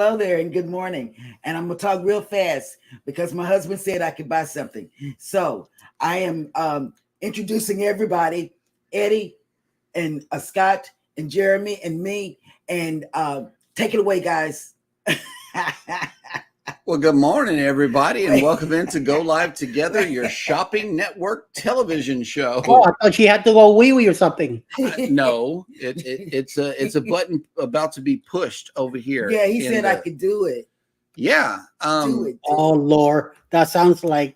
hello there and good morning. And I'm going to talk real fast because my husband said I could buy something. So I am introducing everybody, Eddie and Scott and Jeremy and me. And take it away, guys. Well, good morning, everybody, and welcome into Go Live Together, your shopping network television show. Oh, I thought she had to go wee-wee or something. No, it's a button about to be pushed over here. Yeah, he said I could do it. Yeah. Do it. Oh, Lord, that sounds like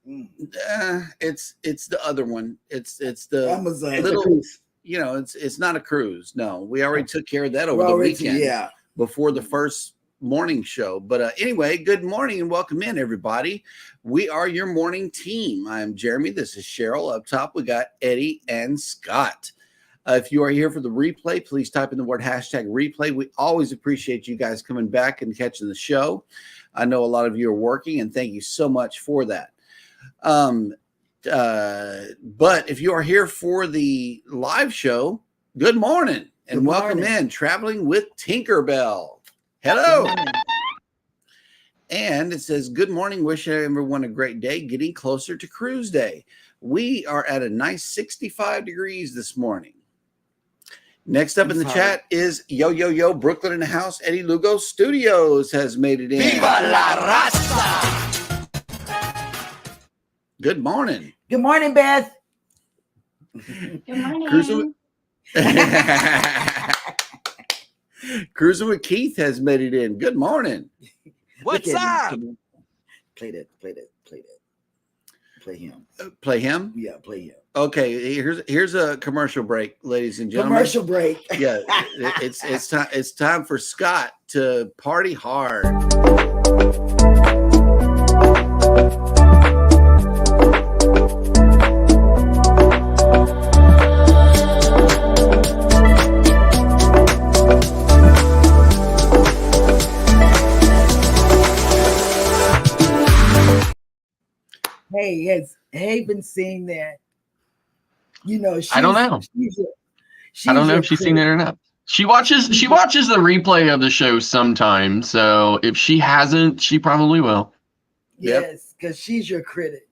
It's the other one. It's the Amazon. little. You know, it's not a cruise. No, we already took care of that over the weekend. Yeah. Before the first morning show. But anyway, good morning and welcome in, everybody. We are your morning team. I'm Jeremy. This is Cheryl. Up top, we got Eddie and Scott. If you are here for the replay, please type in the word #replay. We always appreciate you guys coming back and catching the show. I know a lot of you are working, and thank you so much for that. But if you are here for the live show, good morning and welcome in Traveling with Tinkerbell. Hello. And it says, good morning. Wish everyone a great day. Getting closer to cruise day. We are at a nice 65 degrees this morning. Next up in the chat is Yo, Brooklyn in the house. Eddie Lugo Studios has made it in. Viva la raza! Good morning. Good morning, Beth. Good morning. Cruising with Keith has made it in. Good morning. What's up? Play that. Play him. Play him? Yeah, play him. Okay, here's a commercial break, ladies and gentlemen. Commercial break. Yeah, it's time for Scott to party hard. Hey, has Haven seen that? You know, I don't know. I don't know if she's seen it or not. She watches the replay of the show sometimes. So if she hasn't, she probably will. Yes, because she's your critic.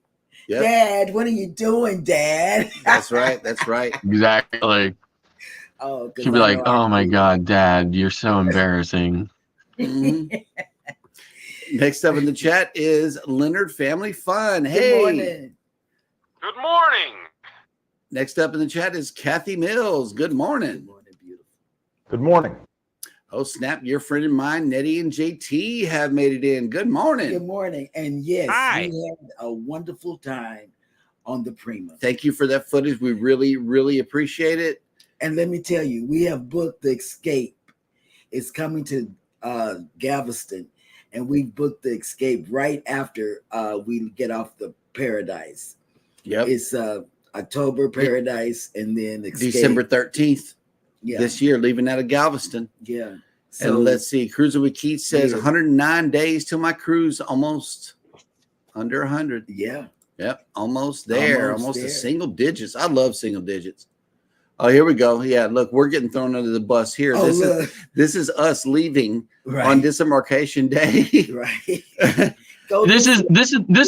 Yep. Dad, what are you doing, Dad? That's right. That's right. Exactly. Oh, she'll be like, "Oh my God, Dad, you're so embarrassing." Mm-hmm. Next up in the chat is Leonard Family Fun. Hey. Good morning. Good morning. Next up in the chat is Kathy Mills. Good morning. Good morning, beautiful. Good morning. Oh, snap. Your friend and mine, Nettie and JT, have made it in. Good morning. Good morning. And yes, Hi. we had a wonderful time on the Prima. Thank you for that footage. We really, really appreciate it. And let me tell you, we have booked the Escape. It's coming to Galveston. And we booked the Escape right after we get off the Paradise. Yep. It's October Paradise and then Escape. December 13th Yeah. this year, leaving out of Galveston. Yeah. So, and let's see. Cruising with Keith says 109 days till my cruise, almost under 100. Yeah. Yep. Almost there. Almost there. the single digits. I love single digits. Oh, here we go. Yeah, look, we're getting thrown under the bus here. Oh, this is us leaving on disembarkation day. Right. This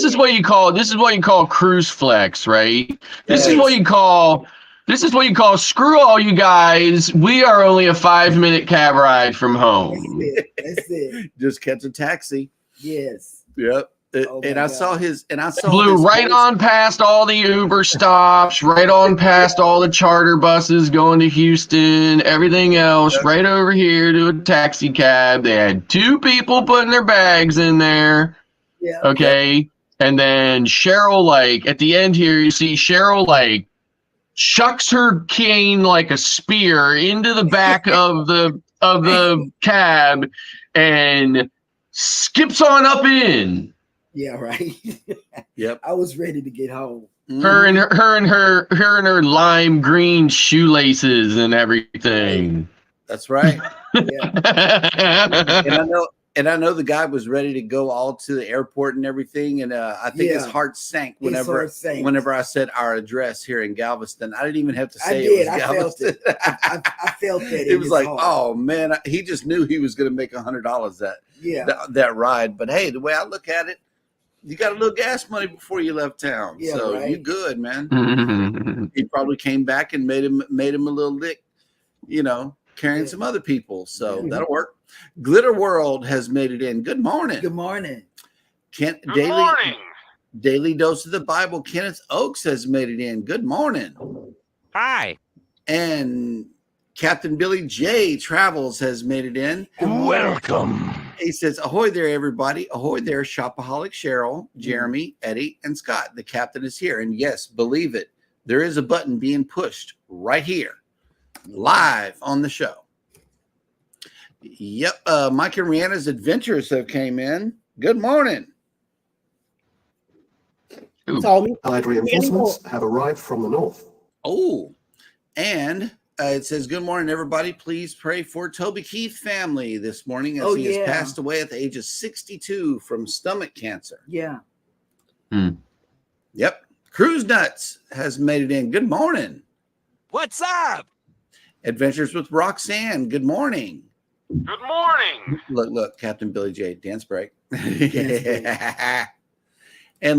is what you call cruise flex, right? This is what you call screw all you guys. We are only a 5-minute cab ride from home. That's it. Just catch a taxi. Yes. Yep. I saw Flew right on past all the Uber stops, right on past all the charter buses going to Houston, everything else, right over here to a taxi cab. They had 2 people putting their bags in there. Yeah. Okay. And then Cheryl, at the end here, you see Cheryl, chucks her cane like a spear into the back of the cab and skips on up in. Yeah, right. Yep. I was ready to get home. Her and her lime green shoelaces and everything. That's right. Yeah. And I know the guy was ready to go all to the airport and everything. And I think his heart sank whenever I said our address here in Galveston. I didn't even have to say it was Galveston. I felt it. It was like, oh man, he just knew he was going to make $100 that ride. But hey, the way I look at it, you got a little gas money before you left town. Yeah, so right. you good, man. He probably came back and made him a little lick, carrying some other people. So that'll work. Glitter World has made it in. Good morning. Good morning. Good morning. Daily Dose of the Bible. Kenneth Oakes has made it in. Good morning. Hi. And Captain Billy J Travels has made it in. Welcome. He says, ahoy there, everybody. Ahoy there, Shopaholic Cheryl, Jeremy, Eddie, and Scott. The captain is here. And yes, believe it, there is a button being pushed right here, live on the show. Yep. Mike and Rihanna's Adventures have came in. Good morning. Allied reinforcements have arrived from the north. Oh, and it says, good morning, everybody. Please pray for Toby Keith family this morning as he has passed away at the age of 62 from stomach cancer. Yeah. Yep. Cruise Nuts has made it in. Good morning. What's up? Adventures with Roxanne. Good morning. Good morning. Look, Captain Billy J. Dance break. And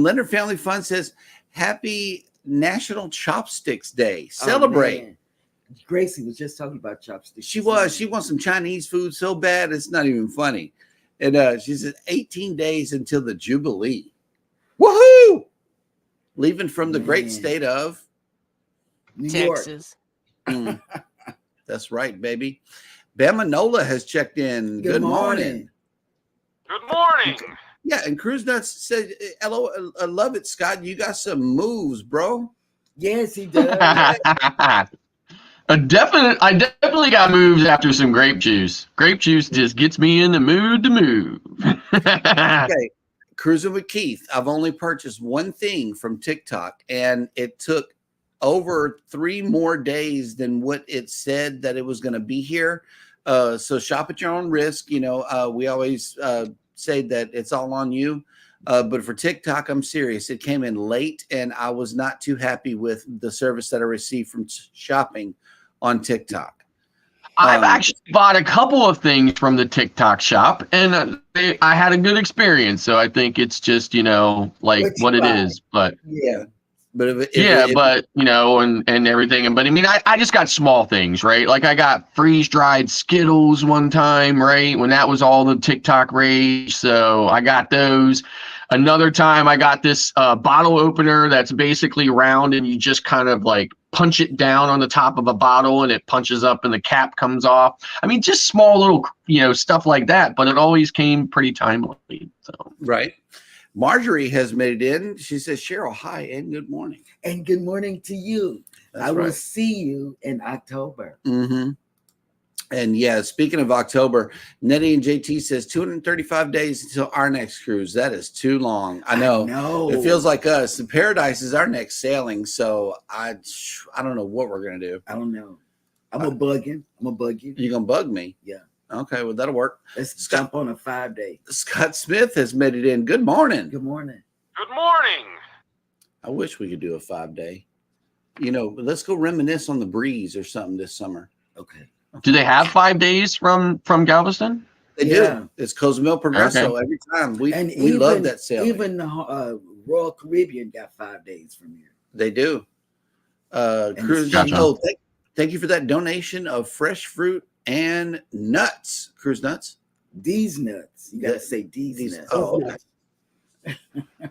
Leonard Family Fun says, happy National Chopsticks Day. Celebrate. Oh, Gracie was just talking about chopsticks. She wants some Chinese food so bad it's not even funny. And she says 18 days until the Jubilee. Woohoo! Leaving from the great state of New Texas. York. That's right, baby. Bama Nola has checked in. Good morning. Good morning. Yeah, and Cruise Nuts said, hello, I love it, Scott. You got some moves, bro. Yes, he does. I definitely got moves after some grape juice. Grape juice just gets me in the mood to move. Okay, Cruising with Keith. I've only purchased one thing from TikTok, and it took over 3 more days than what it said that it was going to be here. So shop at your own risk. We always say that it's all on you. But for TikTok, I'm serious. It came in late, and I was not too happy with the service that I received from shopping on TikTok. I've actually bought a couple of things from the TikTok shop, and I had a good experience. So I think it's just, what it is. But yeah. But and everything. But I mean, I just got small things, right? Like I got freeze-dried Skittles one time, right? When that was all the TikTok rage. So I got those. Another time I got this bottle opener that's basically round, and you just kind of like punch it down on the top of a bottle and it punches up and the cap comes off. I mean, just small little, stuff like that, but it always came pretty timely. So right. Marjorie has made it in. She says, Cheryl, hi and good morning. And good morning to you. I will see you in October. Mm-hmm. And yeah, speaking of October, Nettie and JT says 235 days until our next cruise. That is too long. I know. It feels like us. The Paradise is our next sailing. So I don't know what we're going to do. I don't know. I'm going to bug you. You're going to bug me? Yeah. Okay, well, that'll work. Let's jump on a 5-day. Scott Smith has made it in. Good morning. Good morning. Good morning. I wish we could do a 5-day. Let's go reminisce on the breeze or something this summer. Okay. Do they have 5 days from Galveston? They do. It's Cozumel Progresso every time. We love that sailing. Even the Royal Caribbean got 5 days from here. They do. Cruise. Thank you for that donation of fresh fruit and nuts. Cruise Nuts. These nuts. You got to say these nuts. Oh, okay.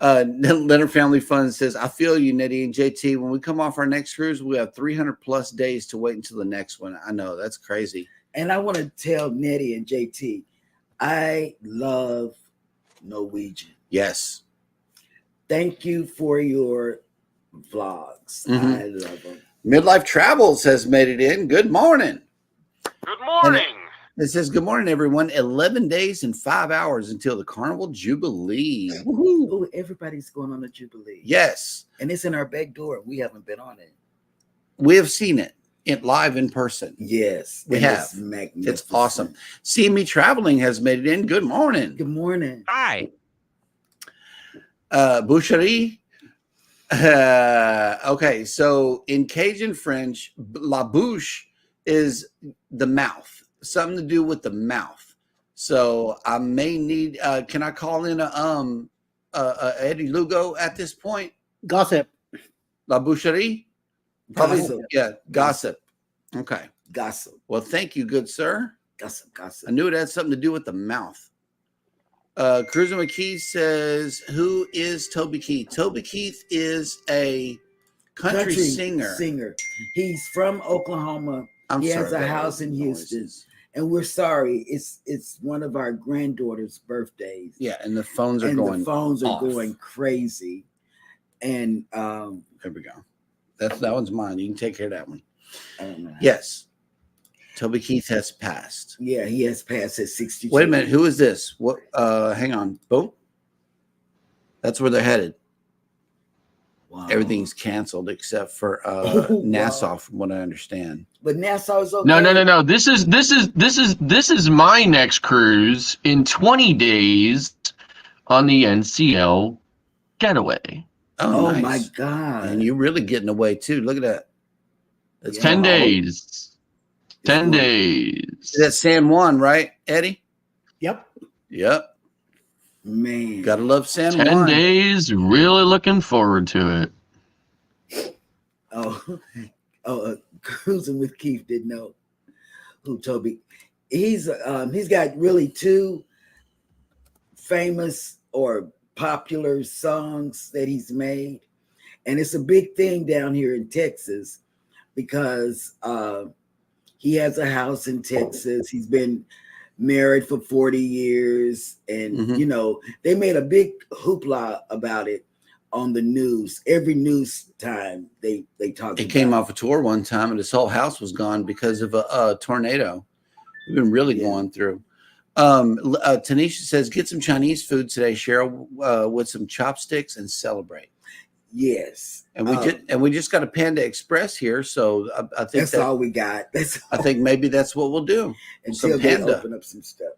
Leonard Family Fun says, I feel you, Nettie and JT. When we come off our next cruise, we have 300 plus days to wait until the next one. I know, that's crazy. And I want to tell Nettie and JT, I love Norwegian. Yes. Thank you for your vlogs. Mm-hmm. I love them. Midlife Travels has made it in. Good morning. Good morning. It says, good morning, everyone. 11 days and 5 hours until the Carnival Jubilee. Ooh, everybody's going on the Jubilee. Yes. And it's in our back door. We haven't been on it. We have seen it. live in person. Yes, We and have. it's magnificent. It's awesome. See Me Traveling has made it in. Good morning. Good morning. Hi. Boucherie. Okay, so in Cajun French, la bouche is the mouth, something to do with the mouth. So I may need. Can I call in Eddie Lugo at this point? Gossip. La boucherie. Probably, Gossip. yeah, gossip. Okay. Gossip. Well, thank you, good sir. Gossip. Gossip. I knew it had something to do with the mouth. Cruiser McKee says, who is Toby Keith? Toby Keith is a country singer. He's from Oklahoma. I'm He sorry has a about house those in Houston. noises. And we're sorry. It's one of our granddaughter's birthdays. Yeah, and the phones are and going the phones are off. going crazy. And there we go. That one's mine. You can take care of that one. I don't know. Yes. Toby Keith has passed. Yeah, he has passed at 62. Wait a minute. Who is this? What? Hang on. Boom. That's where they're headed. Wow. Everything's canceled except for Nassau, from what I understand. But Nassau is okay. No. This is my next cruise in 20 days on the NCL getaway. Oh nice. my God. And you're really getting away too. Look at that. That's 10 days. 10 days. That's San Juan, right, Eddie? Yep. Yep. Man. Gotta love San 10 Juan. days. Really looking forward to it. Cruising with Keith didn't know who Toby. He's got really two famous or popular songs that he's made, and it's a big thing down here in Texas because he has a house in Texas. He's been married for 40 years, and you know, they made a big hoopla about it on the news. Every news time they talk. He came off a tour one time, and his whole house was gone because of a tornado. We've been really going through. Tanisha says, "Get some Chinese food today, Cheryl, with some chopsticks and celebrate." Yes, and we just got a Panda Express here, so I think that's all we got. I think maybe that's what we'll do. Until some they Panda. open up some stuff.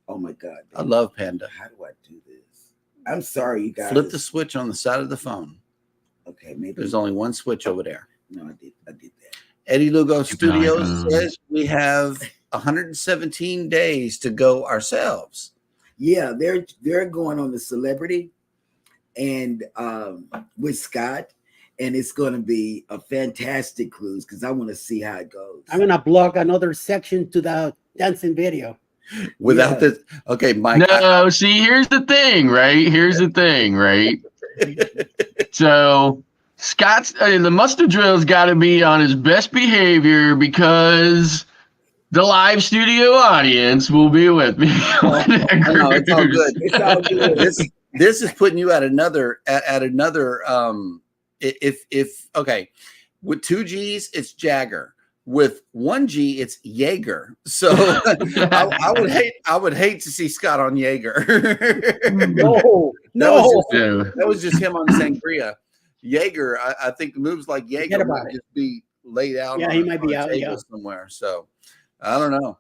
Oh my God, baby. I love Panda. How do I do this? I'm sorry, you guys. Flip the switch on the side of the phone. Okay, maybe there's only one switch over there. No, I did that. Eddie Lugo Studios says we have 117 days to go ourselves. Yeah, they're going on the Celebrity and with Scott, and it's going to be a fantastic cruise because I want to see how it goes. I'm gonna blog another section to the dancing video. Without this, okay, Mike. No, see, here's the thing, right? So Scott's the mustard drill's got to be on his best behavior because the live studio audience will be with me. No, it's all good. It's all good. This is putting you at another if okay, with 2 G's it's Jagger, with 1 G it's Jaeger. So I would hate to see Scott on Jaeger. No. That was just him on sangria. Jaeger, I think moves like Jaeger might just be laid out. Yeah, he might be out somewhere. So I don't know.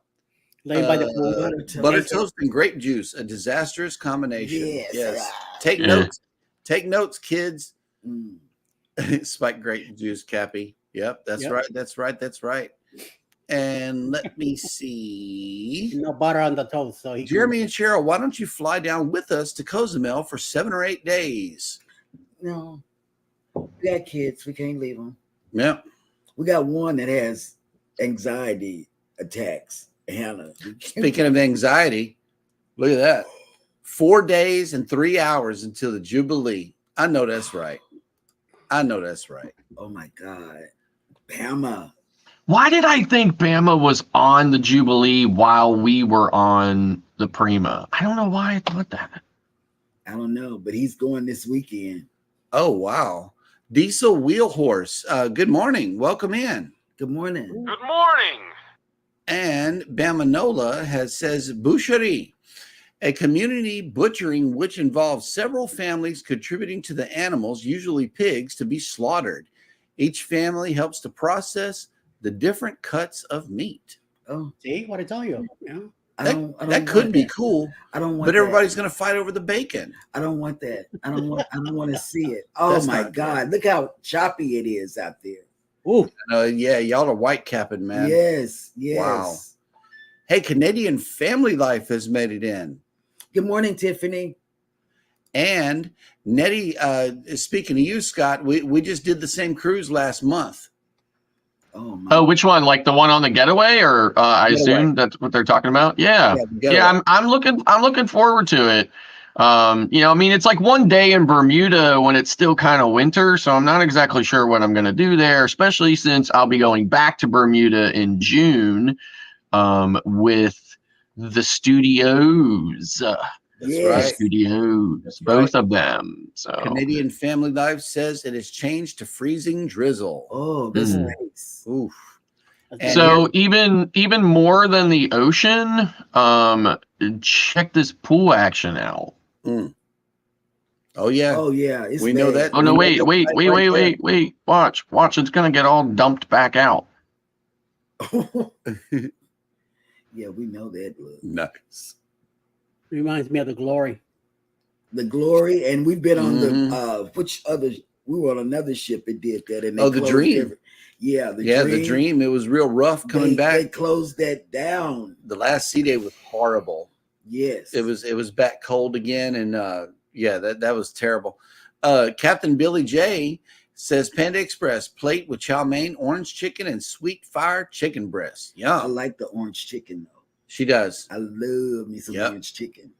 Laid by the pool. Butter toast and grape juice, a disastrous combination. Yes. Take notes, kids. Spike grape juice, Cappy. Yep, that's right. That's right. And let me see. No butter on the toast. So Jeremy and Cheryl, why don't you fly down with us to Cozumel for 7 or 8 days? No, we got kids. We can't leave them. Yeah. We got one that has anxiety attacks. Hannah. Speaking of anxiety, look at that. 4 days and 3 hours until the Jubilee. I know that's right. Oh my God. Bama. Why did I think Bama was on the Jubilee while we were on the Prima? I don't know why I thought that. I don't know, but he's going this weekend. Oh, wow. Diesel Wheel Horse. Good morning. Welcome in. Good morning. Good morning. And Bamanola says boucherie, a community butchering which involves several families contributing to the animals, usually pigs, to be slaughtered. Each family helps to process, the different cuts of meat. Oh, See what I tell you? Yeah. I don't That could want be that. cool, I don't want but that. everybody's going to fight over the bacon. I don't want that. I don't want to see it. Oh That's my not God. Look how choppy it is out there. Ooh, Yeah, y'all are white capping, man. Yes. Wow. Hey, Canadian Family Life has made it in. Good morning, Tiffany. And Nettie, speaking of you, Scott, we just did the same cruise last month. Oh my. Oh, which one? Like the one on the getaway, or I assume that's what they're talking about. Yeah, I'm looking forward to it. I mean, it's like one day in Bermuda when it's still kind of winter, so I'm not exactly sure what I'm going to do there, especially since I'll be going back to Bermuda in June with the studios. That's Yes. right. Studios, both of them. So Canadian Family Life says it has changed to freezing drizzle. Oh, that's nice. Oof. that's So even more than the ocean, check this pool action out. Oh yeah. Oh yeah. It's We know bad. that. Oh no, We know wait, that right there. watch, it's gonna get all dumped back out. Yeah, we know that. Look. Nice. reminds me of the Glory. The Glory, and we've been on Mhm. the which other? We were on another ship that did that, and they The closed Dream. the Dream. It was real rough coming back. They closed that down. The last sea day was horrible. Yes, It was back cold again, and that was terrible. Captain Billy J says Panda Express plate with chow mein, orange chicken, and sweet fire chicken breast. I Yum. like the orange chicken though. She does. I love me some Yep. orange chicken.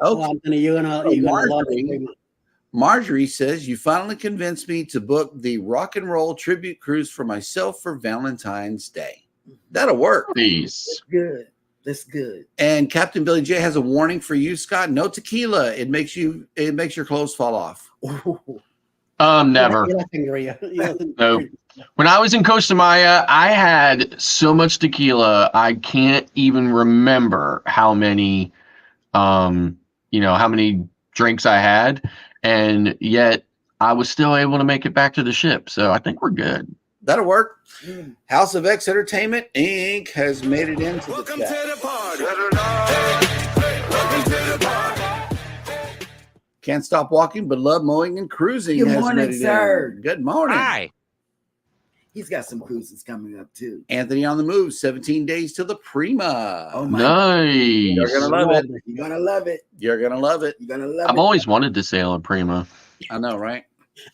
Oh, Okay. Anthony, you're gonna love it. Marjorie says you finally convinced me to book the rock and roll tribute cruise for myself for Valentine's Day. That'll work. Please. Good. That's good. And Captain Billy J has a warning for you, Scott. No tequila. It makes your clothes fall off. Never. No. When I was in Costa Maya, I had so much tequila, I can't even remember how many how many drinks I had, and yet I was still able to make it back to the ship. So I think we're good. That'll work. House of X Entertainment Inc. has made it into the chat. Can't stop walking, but love mowing and cruising. Good has morning, made it sir. in. Good morning. Hi. He's got some cruises coming up too. Anthony on the move. 17 days to the Prima. Oh my! Nice. You're gonna love it. You're gonna love it. You're gonna love it. You're gonna love it. I've always wanted to sail a Prima. I know, right?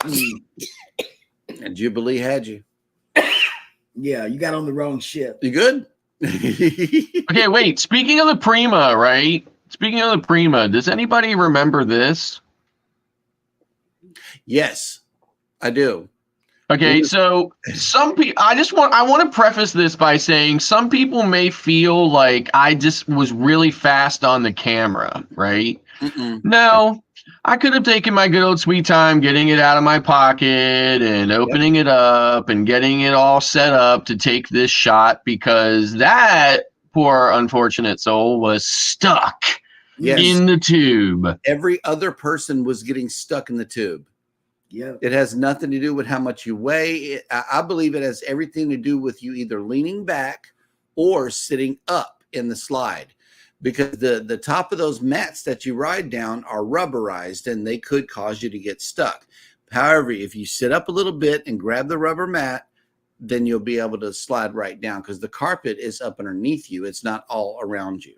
And Jubilee had you. Yeah, you got on the wrong ship. You good? Okay, wait. Speaking of the Prima, right? Speaking of the Prima, does anybody remember this? Yes, I do. Okay, so some people, I want to preface this by saying some people may feel like I just was really fast on the camera, right? No, I could have taken my good old sweet time getting it out of my pocket and opening it up and getting it all set up to take this shot, because that poor unfortunate soul was stuck in the tube. Every other person was getting stuck in the tube. Yeah. It has nothing to do with how much you weigh. I believe it has everything to do with you either leaning back or sitting up in the slide, because the top of those mats that you ride down are rubberized and they could cause you to get stuck. However, if you sit up a little bit and grab the rubber mat, then you'll be able to slide right down, because the carpet is up underneath you. It's not all around you.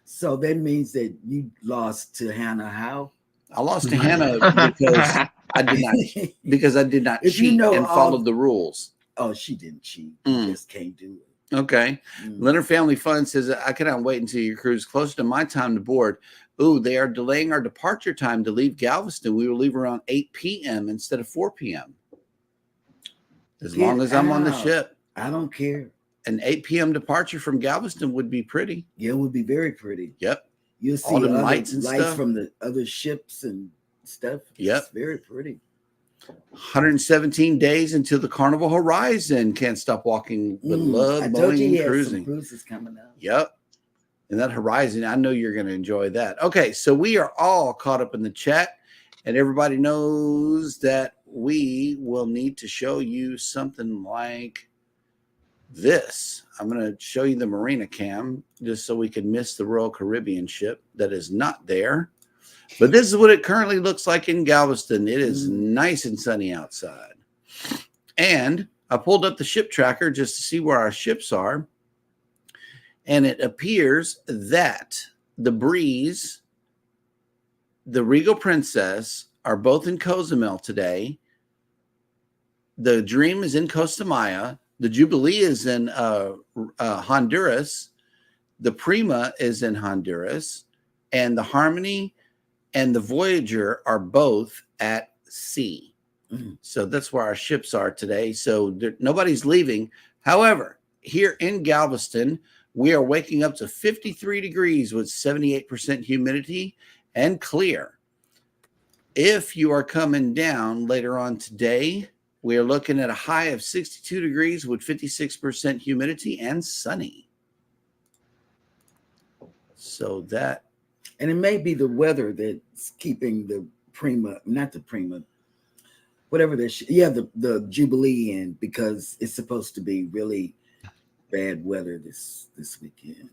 So that means that you lost to Hannah how? I lost to Hannah because I did not If cheat you know and followed the rules. Oh, she didn't cheat. You just can't do it. Okay. Leonard Family Fun says, I cannot wait until your cruise closer to my time to board. Ooh, they are delaying our departure time to leave Galveston. We will leave around 8 p.m. instead of 4 p.m. As long as I'm on the ship. I don't care. An 8 p.m. departure from Galveston would be pretty. Yeah, it would be very pretty. Yep. You'll see all the other lights and stuff from the other ships and stuff. Yep. It's very pretty. 117 days until the Carnival Horizon. Can't stop walking, but love mowing and cruising. Some cruises coming up. Yep. And that Horizon, I know you're going to enjoy that. Okay, so we are all caught up in the chat, And everybody knows that we will need to show you something like this. I'm going to show you the Marina Cam just so we can miss the Royal Caribbean ship that is not there. But this is what it currently looks like in Galveston. It is nice and sunny outside. And I pulled up the ship tracker just to see where our ships are. And it appears that the Breeze, the Regal Princess are both in Cozumel today. The Dream is in Costa Maya. The Jubilee is in Honduras. The Prima is in Honduras. And the Harmony and the Voyager are both at sea. So that's where our ships are today. So nobody's leaving. However, here in Galveston, we are waking up to 53 degrees with 78% humidity and clear. If you are coming down later on today, we are looking at a high of 62 degrees with 56% humidity and sunny. So that. And it may be the weather that's keeping the Prima, not the Prima, whatever this, the Jubilee in, because it's supposed to be really bad weather this weekend.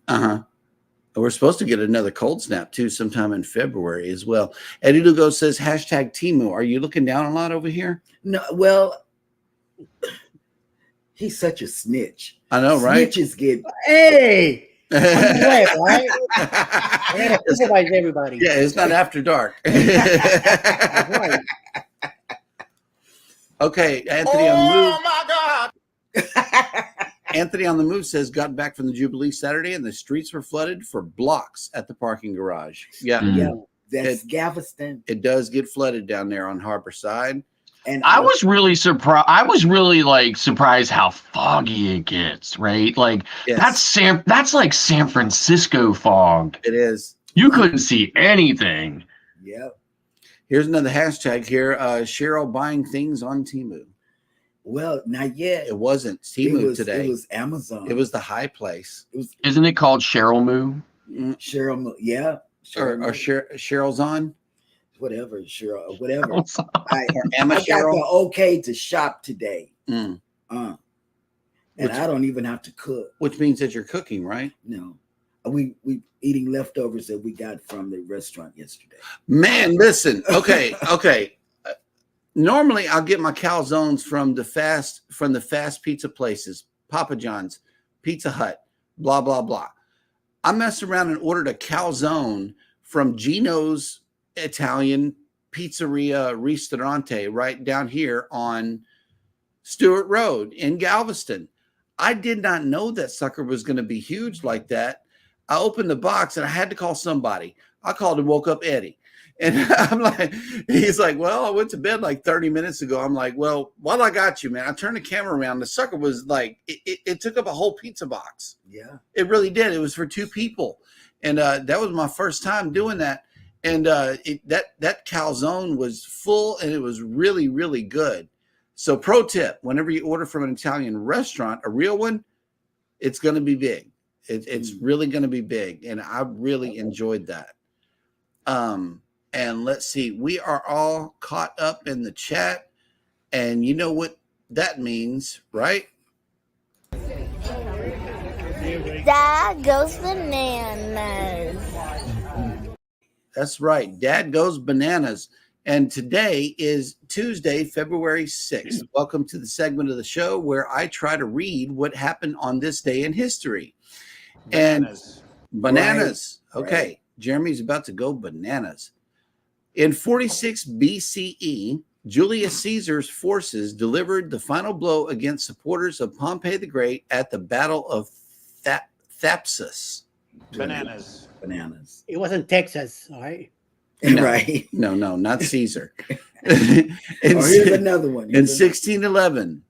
We're supposed to get another cold snap too sometime in February as well. Eddie Lugo says hashtag Timu. Are you looking down a lot over here? No, well, he's such a snitch. I know, right? Snitches get Hey, I'm the way, right? I gotta supervise everybody. Yeah, it's not after dark. That's right. Okay, Anthony on the move. my God! Anthony on the move says got back from the Jubilee Saturday and the streets were flooded for blocks at the parking garage. Yeah, Yeah, that's Galveston. It does get flooded down there on Harbor Side. And I was really surprised. I was really surprised how foggy it gets, right? Like Yes. that's like San Francisco fog. It is. You couldn't see anything. Yep. Here's another hashtag here. Cheryl buying things on Temu. Well, not yet. It wasn't Temu today. It was Amazon. It was the high place. It was Isn't it called Cheryl Moo? Cheryl. Yeah. Or Cheryl's on. Whatever, Cheryl. Whatever. I Emma got Cheryl. the okay to shop today. Mm. And I don't even have to cook. Which means that you're cooking, right? No. We eating leftovers that we got from the restaurant yesterday. Man, listen. Okay. Normally I'll get my calzones from the fast pizza places, Papa John's, Pizza Hut, blah, blah, blah. I messed around and ordered a calzone from Gino's Italian Pizzeria Ristorante right down here on Stewart Road in Galveston. I did not know that sucker was going to be huge like that. I opened the box and I had to call somebody. I called and woke up Eddie. And I'm like, he's like, well, I went to bed like 30 minutes ago. I'm like, well, while I got you, man, I turned the camera around. The sucker was like, it took up a whole pizza box. Yeah. It really did. It was for two people. And that was my first time doing that. And that calzone was full and it was really, really good. So pro tip, whenever you order from an Italian restaurant, a real one, it's going to be big. It's really going to be big. And I really enjoyed that. And let's see, we are all caught up in the chat. And you know what that means, right? Dad goes bananas. That's right. Dad goes bananas. And today is Tuesday, February 6th. Welcome to the segment of the show where I try to read what happened on this day in history. Bananas. And bananas. Right. Okay. Right. Jeremy's about to go bananas. In 46 BCE, Julius Caesar's forces delivered the final blow against supporters of Pompey the Great at the Battle of Thapsus. Bananas. Bananas. It wasn't Texas, all right? No. Right. No, not Caesar. Here's another one. In 1611,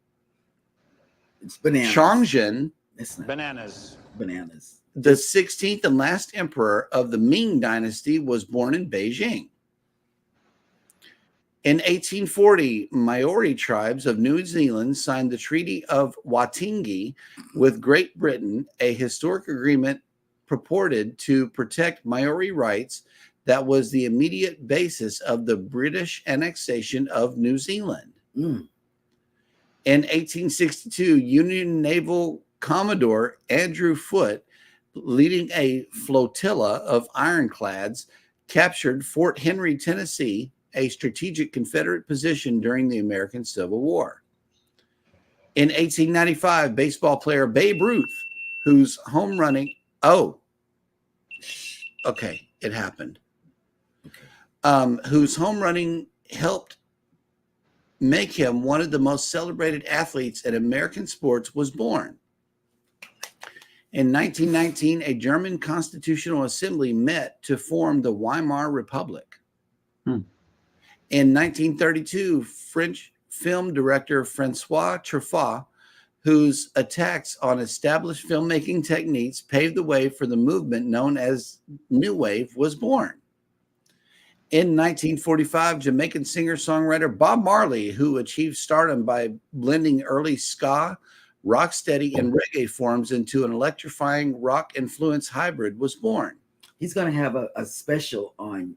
It's bananas. Chongzhen, It's not Bananas. bananas. the 16th and last emperor of the Ming dynasty, was born in Beijing. In 1840, Maori tribes of New Zealand signed the Treaty of Waitangi with Great Britain, a historic agreement purported to protect Maori rights that was the immediate basis of the British annexation of New Zealand. Mm. In 1862, Union Naval Commodore Andrew Foote, leading a flotilla of ironclads, captured Fort Henry, Tennessee, a strategic Confederate position during the American Civil War. In 1895, baseball player Babe Ruth, whose home running, it happened. Whose home running helped make him one of the most celebrated athletes in American sports, was born. In 1919, a German constitutional assembly met to form the Weimar Republic. In 1932, French film director Francois Truffaut, whose attacks on established filmmaking techniques paved the way for the movement known as New Wave, was born. In 1945, Jamaican singer-songwriter Bob Marley, who achieved stardom by blending early ska, rocksteady, and reggae forms into an electrifying rock-influenced hybrid, was born. He's going to have a special on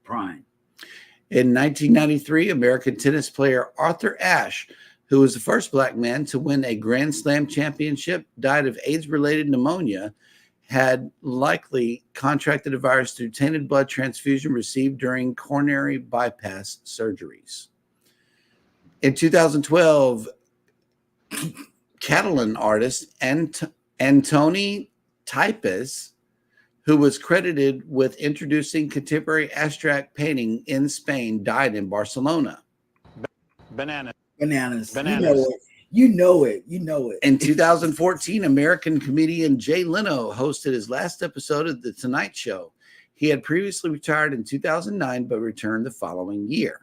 Prime. In 1993, American tennis player Arthur Ashe, who was the first Black man to win a Grand Slam championship, died of AIDS-related pneumonia, had likely contracted the virus through tainted blood transfusion received during coronary bypass surgeries. In 2012, Catalan artist Antoni Types, who was credited with introducing contemporary abstract painting in Spain, died in Barcelona. Bananas. You know it. In 2014, American comedian Jay Leno hosted his last episode of The Tonight Show. He had previously retired in 2009, but returned the following year.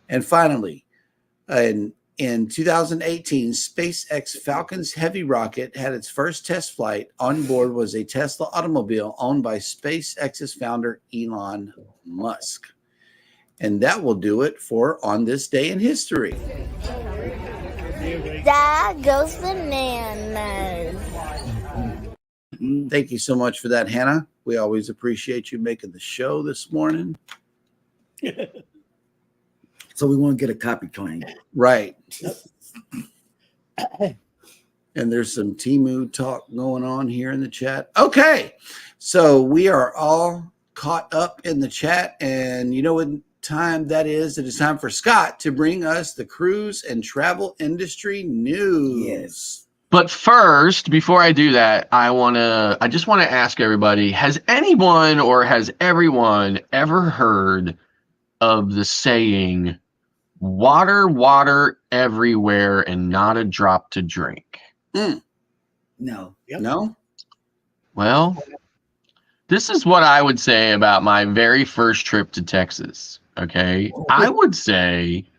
And finally, in 2018, SpaceX Falcon's Heavy rocket had its first test flight. On board was a Tesla automobile owned by SpaceX's founder, Elon Musk. And that will do it for On This Day in History. Dad goes bananas. Thank you so much for that, Hannah. We always appreciate you making the show this morning. So we want to get a copy claim. Right. And there's some Temu talk going on here in the chat. Okay. So we are all caught up in the chat. And you know what time that is? It is time for Scott to bring us the cruise and travel industry news. Yes. But first, before I do that, I just want to ask everybody, has anyone or has everyone ever heard of the saying, water everywhere and not a drop to drink? No. Yep. No? Well, this is what I would say about my very first trip to Texas. Okay. I would say,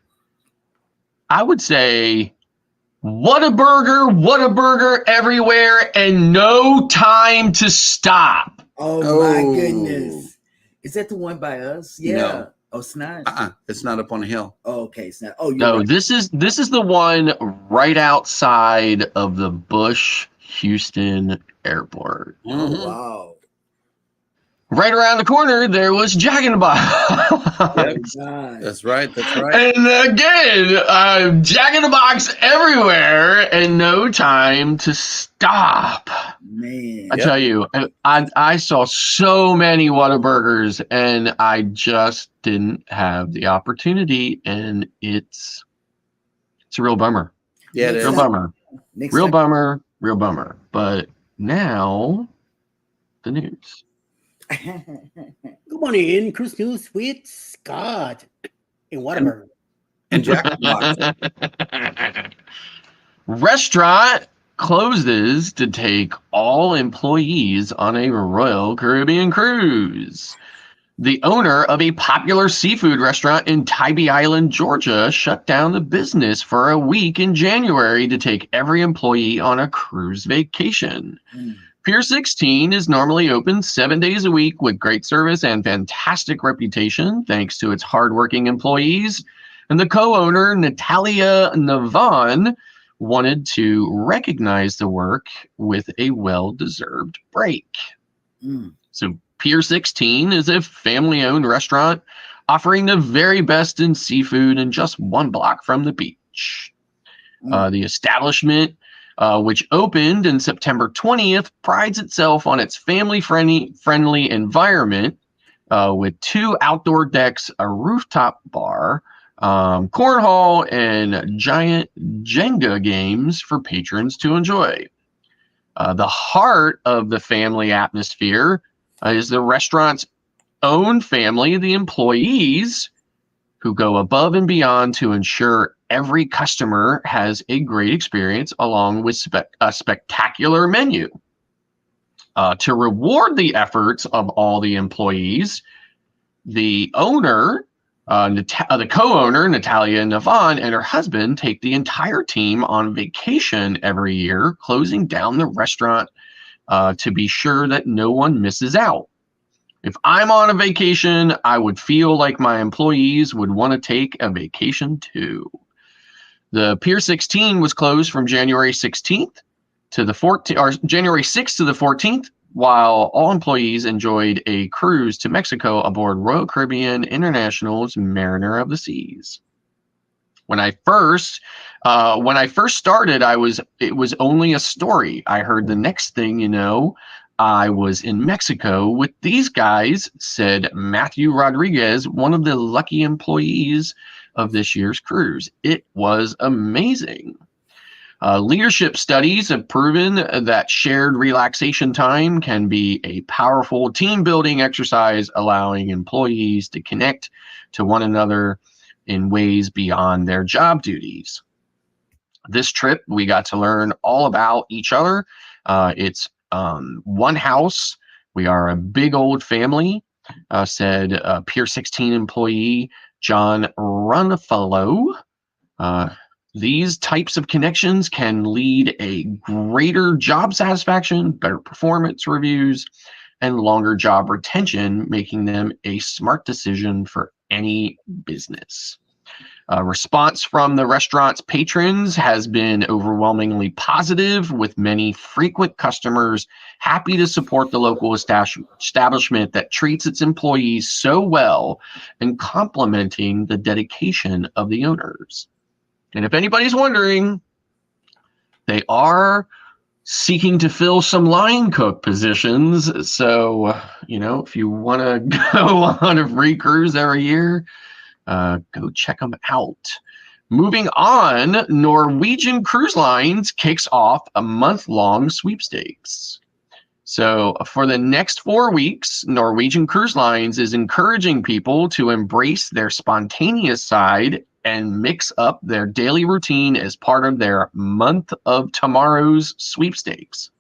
what a burger everywhere and no time to stop. Oh my goodness. Is that the one by us? Yeah. No. Oh, it's not. It's not up on a hill. Oh, okay. It's not. Oh, No, right. this is the one right outside of the Bush Houston Airport. Mhm. Oh, wow. Right around the corner, there was Jack in the Box. God. That's right. That's right. And again, Jack in the Box everywhere and no time to stop. Man. I tell you, I saw so many Whataburgers and I just didn't have the opportunity, and it's a real bummer. Yeah, it Real is. bummer. Next Real time. bummer. But now, the news. Good morning, Cruise News with Scott in Whataburger. And Jack in the Box. Restaurant closes to take all employees on a Royal Caribbean cruise. The owner of a popular seafood restaurant in Tybee Island, Georgia, shut down the business for a week in January to take every employee on a cruise vacation. Pier 16 is normally open 7 days a week with great service and fantastic reputation thanks to its hardworking employees. And the co-owner, Natalia Navon, wanted to recognize the work with a well-deserved break. So Pier 16 is a family-owned restaurant offering the very best in seafood in just 1 block from the beach. The establishment, which opened in September 20th, prides itself on its family-friendly environment with 2 outdoor decks, a rooftop bar, cornhole, and giant Jenga games for patrons to enjoy. The heart of the family atmosphere is the restaurant's own family, the employees, who go above and beyond to ensure every customer has a great experience along with a spectacular menu. To reward the efforts of all the employees, the owner, the co-owner, Natalia Navon, and her husband take the entire team on vacation every year, closing down the restaurant to be sure that no one misses out. If I'm on a vacation, I would feel like my employees would want to take a vacation too. The Pier 16 was closed from January 16th to the 14th, or January 6th to the 14th, while all employees enjoyed a cruise to Mexico aboard Royal Caribbean International's Mariner of the Seas. When I first started, it was only a story. I heard the next thing you know, I was in Mexico with these guys, said Matthew Rodriguez, one of the lucky employees of this year's cruise. It was amazing. Leadership studies have proven that shared relaxation time can be a powerful team building exercise, allowing employees to connect to one another in ways beyond their job duties. This trip, we got to learn all about each other. It's one house. We are a big old family, said Pier 16 employee John Runfellow. These types of connections can lead a greater job satisfaction, better performance reviews, and longer job retention, making them a smart decision for any business. Response from the restaurant's patrons has been overwhelmingly positive, with many frequent customers happy to support the local establishment that treats its employees so well and complimenting the dedication of the owners. And if anybody's wondering, they are seeking to fill some line cook positions. So, if you want to go on a free cruise every year, go check them out. Moving on, Norwegian Cruise Lines kicks off a month-long sweepstakes. So for the next 4 weeks, Norwegian Cruise Lines is encouraging people to embrace their spontaneous side and mix up their daily routine as part of their Month of Tomorrow's sweepstakes.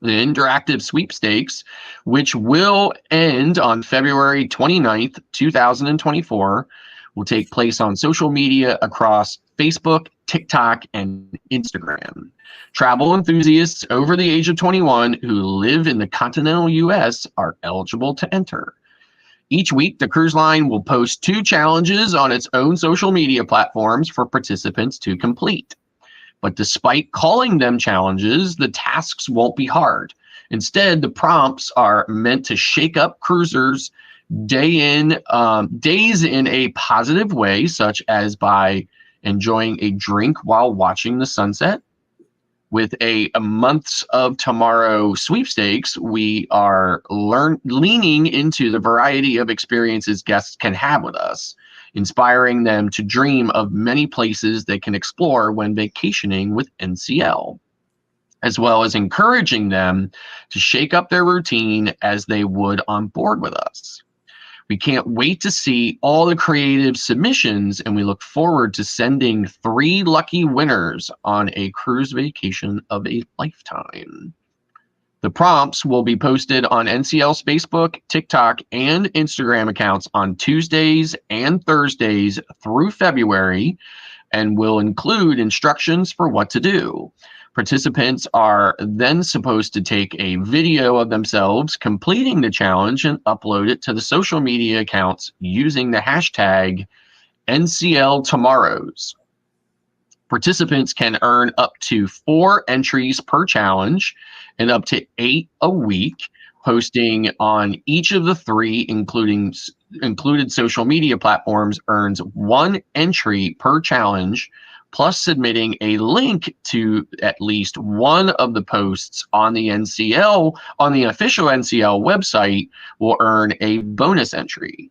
The interactive sweepstakes, which will end on February 29th, 2024, will take place on social media across Facebook, TikTok, and Instagram. Travel enthusiasts over the age of 21 who live in the continental U.S. are eligible to enter. Each week, the cruise line will post 2 challenges on its own social media platforms for participants to complete. But despite calling them challenges, the tasks won't be hard. Instead, the prompts are meant to shake up cruisers' days in a positive way, such as by enjoying a drink while watching the sunset. With a Months of Tomorrow sweepstakes, we are leaning into the variety of experiences guests can have with us, inspiring them to dream of many places they can explore when vacationing with NCL, as well as encouraging them to shake up their routine as they would on board with us. We can't wait to see all the creative submissions, and we look forward to sending 3 lucky winners on a cruise vacation of a lifetime. The prompts will be posted on NCL's Facebook, TikTok, and Instagram accounts on Tuesdays and Thursdays through February, and will include instructions for what to do. Participants are then supposed to take a video of themselves completing the challenge and upload it to the social media accounts using the hashtag NCL Tomorrows. Participants can earn up to 4 entries per challenge and up to 8 a week, Posting on each of the three included social media platforms earns 1 entry per challenge, plus submitting a link to at least one of the posts on the official NCL website will earn a bonus entry.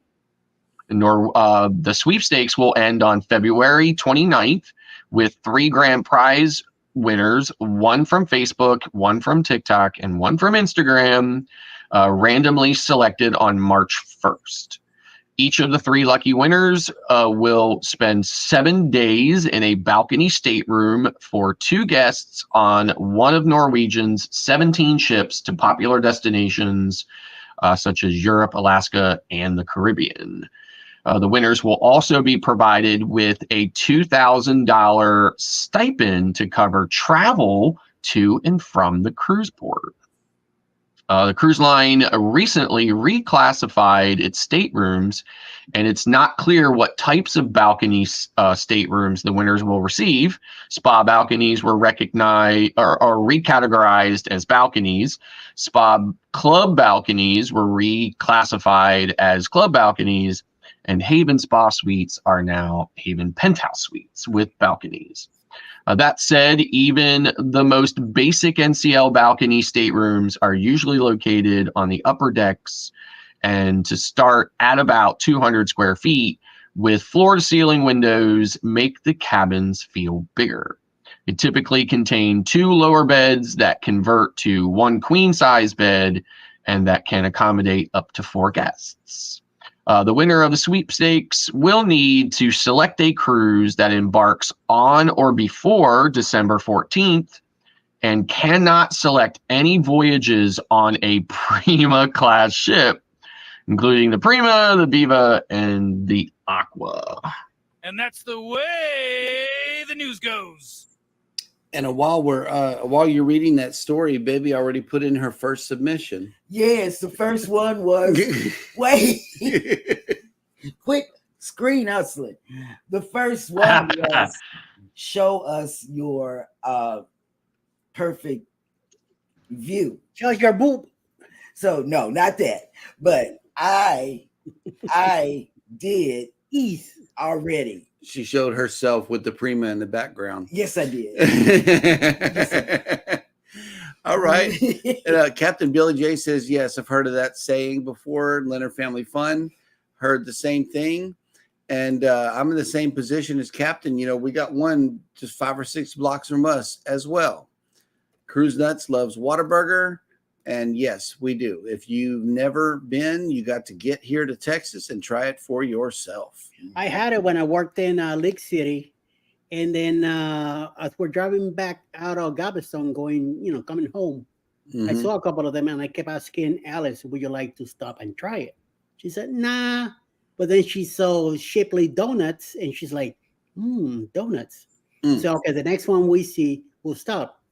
The sweepstakes will end on February 29th with 3 grand prize winners, 1 from Facebook, 1 from TikTok, and 1 from Instagram, randomly selected on March 1st. Each of the 3 lucky winners will spend 7 days in a balcony stateroom for 2 guests on one of Norwegian's 17 ships to popular destinations such as Europe, Alaska, and the Caribbean. The winners will also be provided with a $2,000 stipend to cover travel to and from the cruise port. The cruise line recently reclassified its staterooms, and it's not clear what types of balcony staterooms the winners will receive. Spa balconies were recognized or recategorized as balconies. Spa club balconies were reclassified as club balconies, and Haven Spa Suites are now Haven Penthouse Suites with balconies. That said, even the most basic NCL balcony staterooms are usually located on the upper decks, and to start at about 200 square feet with floor-to-ceiling windows make the cabins feel bigger. They typically contain 2 lower beds that convert to 1 queen-size bed and that can accommodate up to 4 guests. The winner of the sweepstakes will need to select a cruise that embarks on or before December 14th and cannot select any voyages on a Prima class ship, including the Prima, the Viva, and the Aqua. And that's the way the news goes. And while you're reading that story, Baby already put in her first submission. Yes, the first one was wait. Quit screen hustling. The first one was show us your perfect view. Show us your boob. So no, not that. But I did Ease already. She showed herself with the Prima in the background. Yes, I did. All right. Captain Billy J says, yes, I've heard of that saying before. Leonard Family Fun. Heard the same thing. And I'm in the same position as Captain. You know, we got one just 5 or 6 blocks from us as well. Cruise Nuts loves Whataburger. And yes, we do. If you've never been, you got to get here to Texas and try it for yourself. I had it when I worked in Lake City. And then as we're driving back out of Galveston coming home, I saw a couple of them and I kept asking Alice, would you like to stop and try it? She said, nah. But then she saw Shipley Donuts and she's like, donuts. So, okay, the next one we see, we'll stop.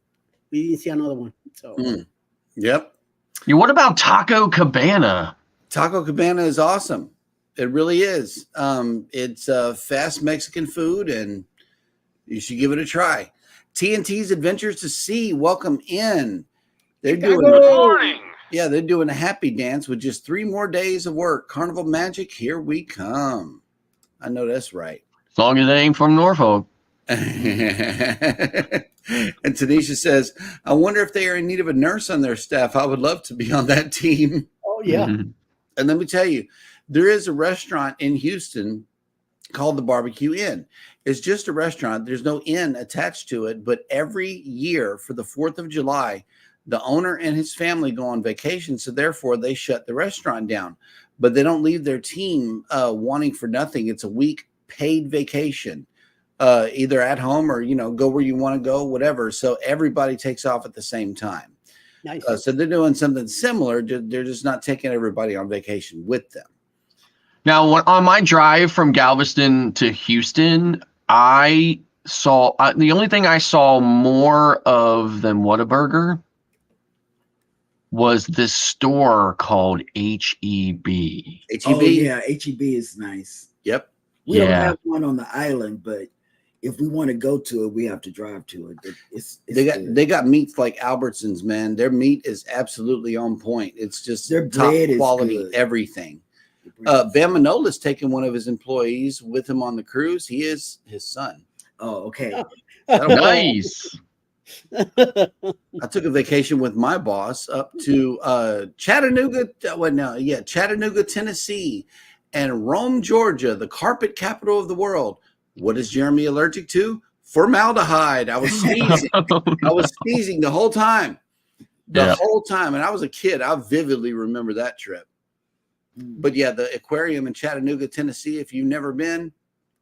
We didn't see another one. So, Yep. Yeah, what about Taco Cabana? Taco Cabana is awesome. It really is. It's fast Mexican food, and you should give it a try. TNT's Adventures to Sea, welcome in. They're doing Good morning. Yeah, they're doing a happy dance with just 3 more days of work. Carnival Magic, here we come. I know that's right. As long as they ain't from Norfolk. And Tanisha says, I wonder if they are in need of a nurse on their staff. I would love to be on that team. oh, yeah. And let me tell you, there is a restaurant in Houston called the Barbecue Inn. It's just a restaurant. There's no inn attached to it. But every year for the 4th of July, the owner and his family go on vacation. So therefore, they shut the restaurant down. But they don't leave their team wanting for nothing. It's a week paid vacation. Either at home or, go where you want to go, whatever. So everybody takes off at the same time. Nice. So they're doing something similar. They're just not taking everybody on vacation with them. Now, on my drive from Galveston to Houston, I saw the only thing I saw more of than Whataburger was this store called H-E-B. H-E-B? Oh, yeah, H-E-B is nice. Yep. We don't have one on the island, but if we want to go to it, we have to drive to it. They got meats like Albertsons, man. Their meat is absolutely on point. It's just Their top bread is quality, good. everything. Bam Manola's taking one of his employees with him on the cruise. He is his son. Oh, okay. Nice. I took a vacation with my boss up to Chattanooga, Tennessee, and Rome, Georgia, the carpet capital of the world. What is Jeremy allergic to? Formaldehyde. I was sneezing. I was sneezing the whole time. The whole time. And I was a kid. I vividly remember that trip. But yeah, the aquarium in Chattanooga, Tennessee, if you've never been,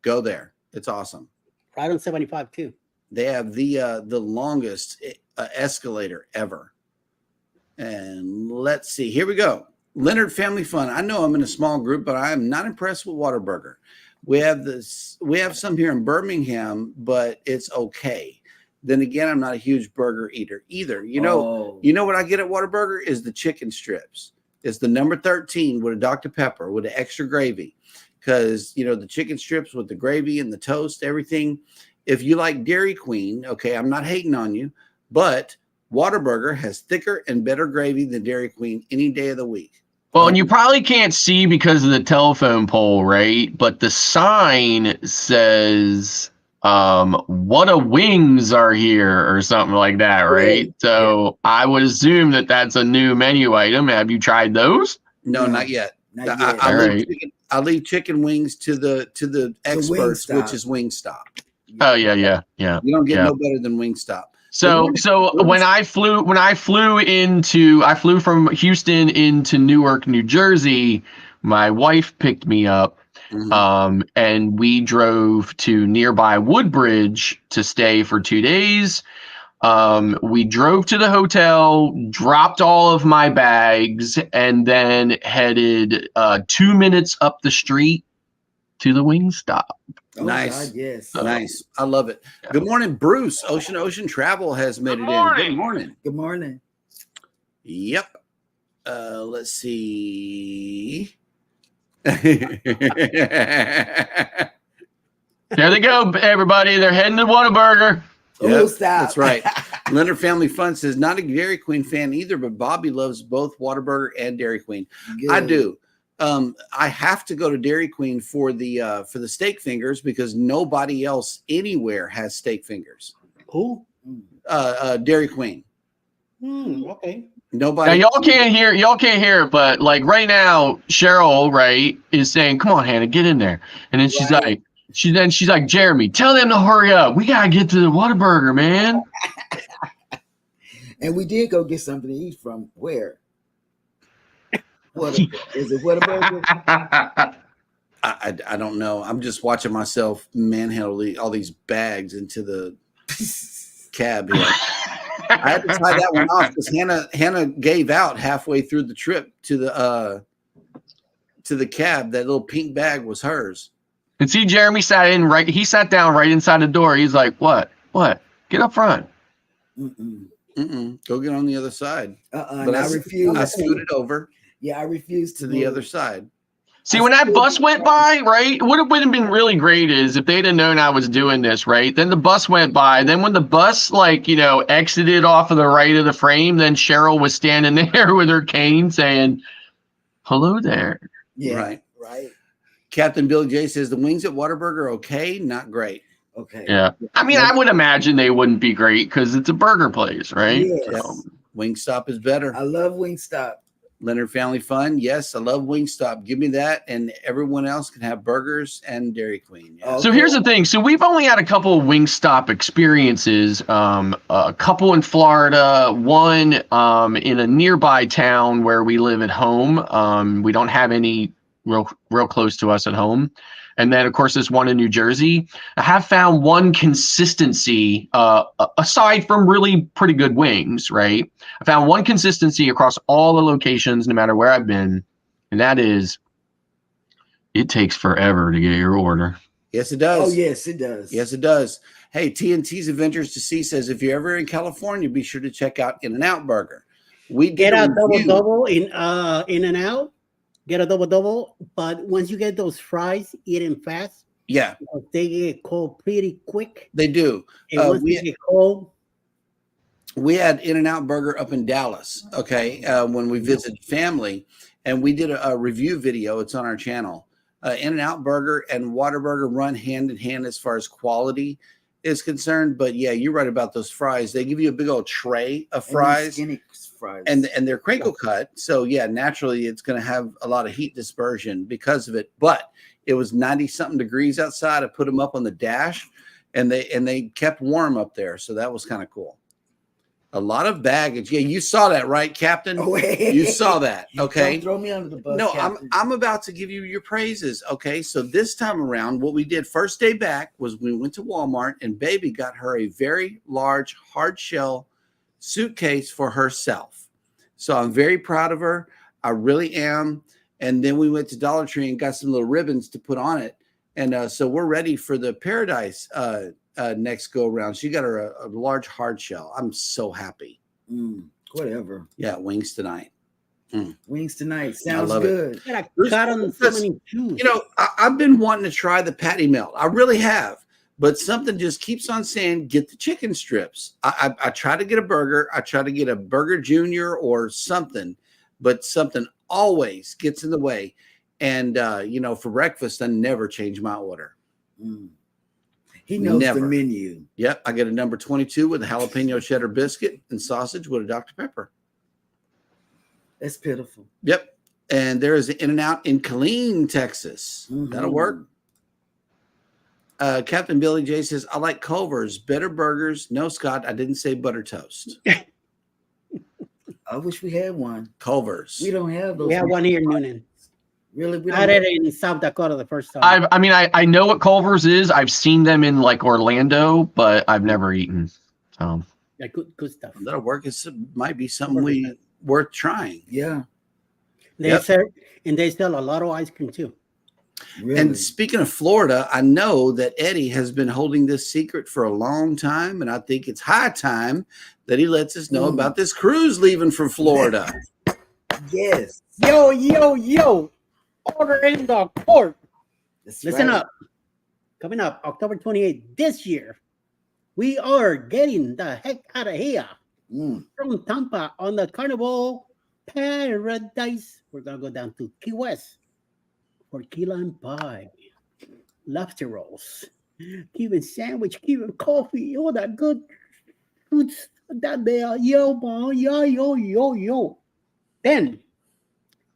go there. It's awesome. Right on 75 too. They have the longest escalator ever. And let's see. Here we go. Leonard Family Fun. I know I'm in a small group, but I am not impressed with Whataburger. We have some here in Birmingham, but it's okay. Then again, I'm not a huge burger eater either. You know what I get at Whataburger is the chicken strips. It's the number 13 with a Dr. Pepper with the extra gravy. Because, the chicken strips with the gravy and the toast, everything. If you like Dairy Queen, okay, I'm not hating on you, but Whataburger has thicker and better gravy than Dairy Queen any day of the week. Well, and you probably can't see because of the telephone pole, right? But the sign says, what a wings are here or something like that, right? So I would assume that that's a new menu item. Have you tried those? No, not yet. I leave chicken wings to the experts, which is Wingstop. Oh yeah. You don't get no better than Wingstop. So when I flew from Houston into Newark, New Jersey, my wife picked me up, and we drove to nearby Woodbridge to stay for 2 days. We drove to the hotel, dropped all of my bags, and then headed 2 minutes up the street to the Wingstop. Oh, nice. God, yes. Nice. I love it. Yeah. Good morning, Bruce. Ocean Travel has made it in. Good morning. Good morning. Yep. Let's see. There they go, everybody. They're heading to Whataburger. Yep, that's right. Leonard Family Fun says, not a Dairy Queen fan either, but Bobby loves both Whataburger and Dairy Queen. Good. I do. I have to go to Dairy Queen for the steak fingers because nobody else anywhere has steak fingers. Who? Dairy Queen. Okay. Nobody. Now, y'all can't hear it, but like right now, Cheryl, right, is saying, "Come on, Hannah, get in there." And then she's like, "Jeremy, tell them to hurry up. We gotta get to the Whataburger, man." And we did go get something to eat from where? Is it Whataburger? I don't know. I'm just watching myself manhandle all these bags into the cab here. I had to tie that one off because Hannah gave out halfway through the trip to the cab. That little pink bag was hers. And see, Jeremy sat down right inside the door. He's like, "What? Get up front." Go get on the other side. But I refuse. I scooted over. Yeah, I refused to the other side. See, when that bus went by, right, what would have been really great is if they'd have known I was doing this, right? Then the bus went by. Then when the bus, exited off of the right of the frame, then Cheryl was standing there with her cane saying, "Hello there." Yeah, right. Captain Billy J says the wings at Whataburger are okay, not great. Okay. Yeah. I mean, I would imagine they wouldn't be great because it's a burger place, right? Yes. Wingstop is better. I love Wingstop. Leonard Family Fun. Yes, I love Wingstop. Give me that. And everyone else can have burgers and Dairy Queen. Yeah. So here's the thing. So we've only had a couple of Wingstop experiences, a couple in Florida, one in a nearby town where we live at home. We don't have any real close to us at home. And then, of course, there's one in New Jersey. I have found one consistency, aside from really pretty good wings, right? I found one consistency across all the locations, no matter where I've been. And that is, it takes forever to get your order. Yes, it does. Oh, yes, it does. Yes, it does. Hey, TNT's Adventures to See says, if you're ever in California, be sure to check out In-N-Out Burger. We get a double in In-N-Out. Get a double, but once you get those fries, eat them fast Yeah, They get cold pretty quick. they do. And once they get cold, we had In-N-Out Burger up in Dallas, okay, when we visited family, and we did a review video. It's on our channel. In-N-Out Burger and Whataburger run hand in hand as far as quality is concerned. But yeah, you're right about those fries. They give you a big old tray of fries, skinny fries, and they're crinkle cut. So yeah, naturally it's going to have a lot of heat dispersion because of it. But it was 90-something degrees outside. I put them up on the dash, and they kept warm up there. So that was kind of cool. A lot of baggage. Yeah, you saw that, right, Captain? Oh, hey. You saw that. Okay. Don't throw me under the bus. No, Captain. I'm about to give you your praises. Okay. So this time around, what we did first day back was we went to Walmart and baby got her a very large hard shell suitcase for herself. So I'm very proud of her. I really am. And then we went to Dollar Tree and got some little ribbons to put on it. And so we're ready for the Paradise next go around. She got her a large hard shell. I'm so happy. Whatever. Yeah, wings tonight. Wings tonight. Sounds good. Got on so many shoes. You know, I've been wanting to try the patty melt. I really have. But something just keeps on saying, get the chicken strips. I try to get a burger. I try to get a burger junior or something, but something always gets in the way. And, you know, for breakfast, I never change my order. He knows the menu. Yep. I get a number 22 with a jalapeno cheddar biscuit and sausage with a Dr. Pepper. That's pitiful. Yep. And there is an In-N-Out in Killeen, Texas. That'll work. Captain Billy J says, I like Culver's. Better burgers. No, Scott, I didn't say butter toast. I wish we had one. Culver's. We don't have those. We have one here in Noonan. Really? We I had it in South Dakota the first time. I know what Culver's is. I've seen them in like Orlando, but I've never eaten. So yeah, good stuff. That'll work. It might be something worth trying. Yeah. They sell a lot of ice cream too. Really? And speaking of Florida, I know that Eddie has been holding this secret for a long time, and I think it's high time that he lets us know about this cruise leaving from Florida. Yes. Yo. Order in the court. Listen right. up. Coming up October 28th this year, we are getting the heck out of here from Tampa on the Carnival Paradise. We're going to go down to Key West for key lime pie, lobster rolls, Cuban sandwich, Cuban coffee, all that good foods that there. Yo. Then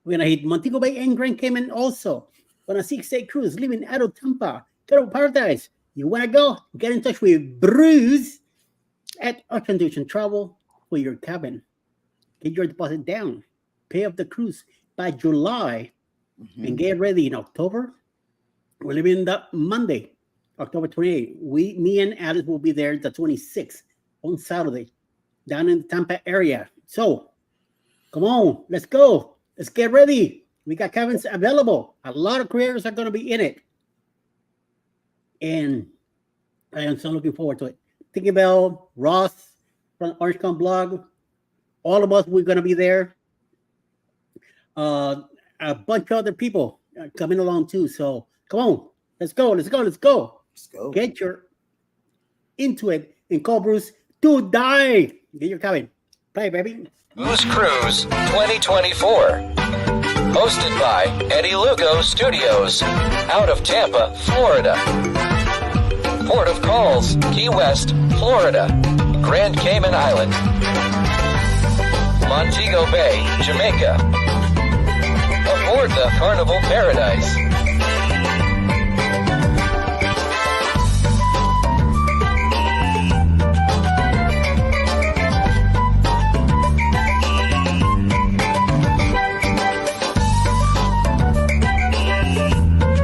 we're going to hit Montego Bay and Grand Cayman also on a 6-day cruise leaving out of Tampa, Carnival Paradise. You want to go? Get in touch with Bruce at Ocean to Ocean Travel for your cabin. Get your deposit down. Pay off the cruise by July and get ready in October. We're leaving that Monday, October 28th. Me and Alice will be there the 26th on Saturday down in the Tampa area. So come on, let's go. Let's get ready. We got cabins available. A lot of creators are going to be in it. And I am so looking forward to it. Tinkerbell, Ross from Orange Con Blog, all of us, we're going to be there. A bunch of other people are coming along too. So come on, let's go. Get your into it and call Bruce to die. Get your cabin. Play, baby. Goose Cruise 2024. Hosted by Eddie Lugo Studios. Out of Tampa, Florida. Port of Calls, Key West, Florida. Grand Cayman Island. Montego Bay, Jamaica. Aboard the Carnival Paradise.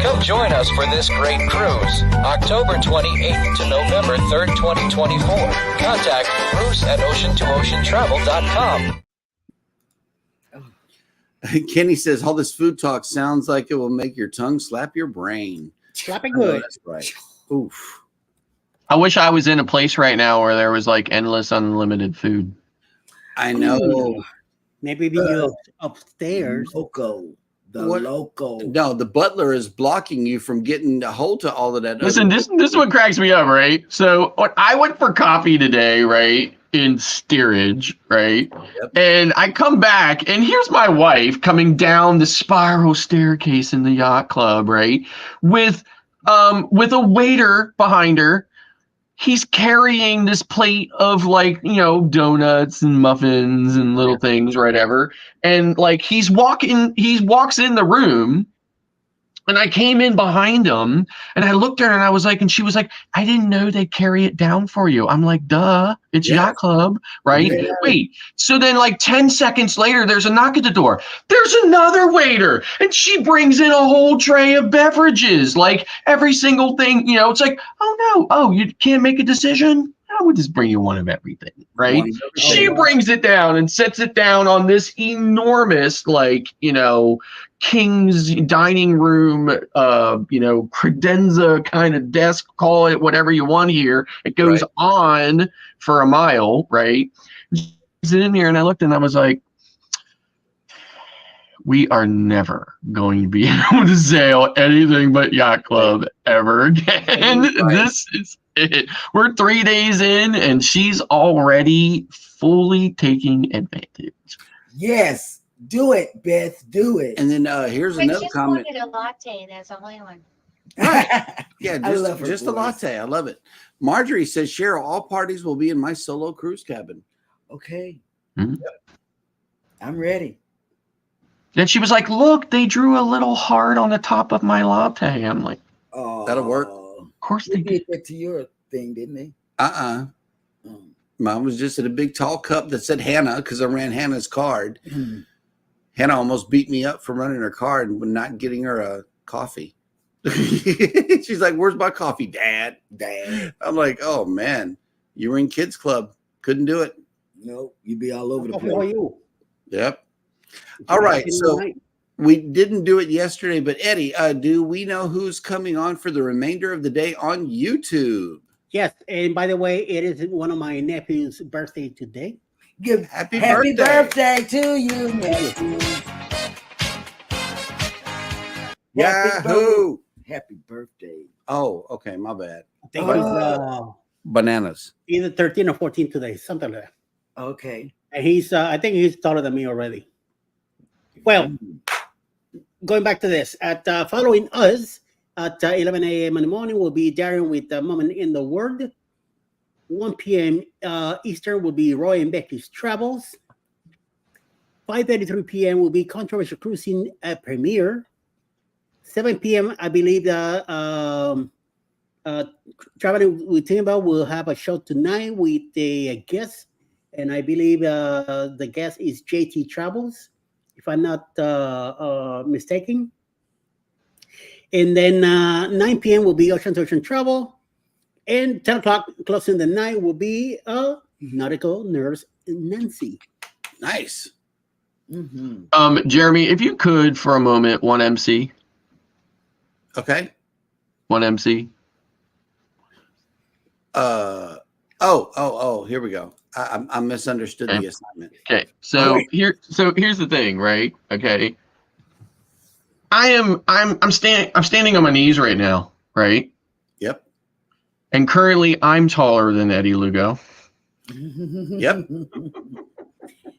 Come join us for this great cruise, October 28th to November 3rd, 2024. Contact Bruce at ocean2oceantravel.com. Kenny says, all this food talk sounds like it will make your tongue slap your brain. Slap it good. That's right. Oof. I wish I was in a place right now where there was like endless unlimited food. I know. Maybe be upstairs. Moco. local. No, the butler is blocking you from getting a hold to all of that. Listen, this is what cracks me up, right? So I went for coffee today, right, in steerage, right? Yep. And I come back, and here's my wife coming down the spiral staircase in the yacht club, right, with a waiter behind her. He's carrying this plate of like, donuts and muffins and little things, whatever. And like he walks in the room, and I came in behind him, and I looked at her, and I was like, and she was like, I didn't know they carry it down for you. I'm like, duh, it's Yacht Club, right? Yeah. Wait, so then like 10 seconds later, there's a knock at the door. There's another waiter, and she brings in a whole tray of beverages, like every single thing, it's like, you can't make a decision? I would just bring you one of everything, right? She brings it down and sets it down on this enormous, King's dining room, credenza kind of desk, call it whatever you want here. It goes on for a mile, right? She's in here, and I looked, and I was like, we are never going to be able to sail anything but Yacht Club ever again. This is it. We're 3 days in, and she's already fully taking advantage. Yes, do it, Beth. Do it. And then here's another comment. I just wanted a latte. That's all I want. Yeah, just a latte. I love it. Marjorie says, Cheryl, all parties will be in my solo cruise cabin. Okay. Mm-hmm. Yep. I'm ready. Then she was like, look, they drew a little heart on the top of my latte. I'm like, oh, that'll work. Of course they did that to your thing, didn't they? Mine was just in a big tall cup that said Hannah because I ran Hannah's card. Mm-hmm. Hannah almost beat me up for running her card and not getting her a coffee. She's like, where's my coffee, Dad? I'm like, oh, man, you were in kids club. Couldn't do it. No, you'd be all over the place. Yep. All right, so we didn't do it yesterday, but Eddie, do we know who's coming on for the remainder of the day on YouTube? Yes, and by the way, it is one of my nephew's birthday today. Happy birthday to you, nephew. Yahoo! Happy birthday. Oh, okay, my bad. I think it's bananas. Either 13 or 14 today, something like that. Okay. And he's, I think he's taller than me already. Well, going back to this, at following us at 11 a.m. in the morning will be Darren with Moment in the Word. 1 p.m. Eastern will be Roy and Becky's Travels. 5:33 p.m. will be Controversial Cruising at Premiere. 7 p.m. I believe Traveling with Timba will have a show tonight with a guest, and I believe the guest is JT Travels, if I'm not mistaken. And then 9 p.m. will be Ocean to Ocean Travel. And 10 o'clock, closing the night, will be Nautical Nurse Nancy. Nice. Mm-hmm. Jeremy, if you could for a moment, one MC. Okay. One MC. Here we go. I misunderstood the assignment. Okay. So here's the thing, right? Okay. I'm standing on my knees right now, right? Yep. And currently I'm taller than Eddie Lugo. Yep.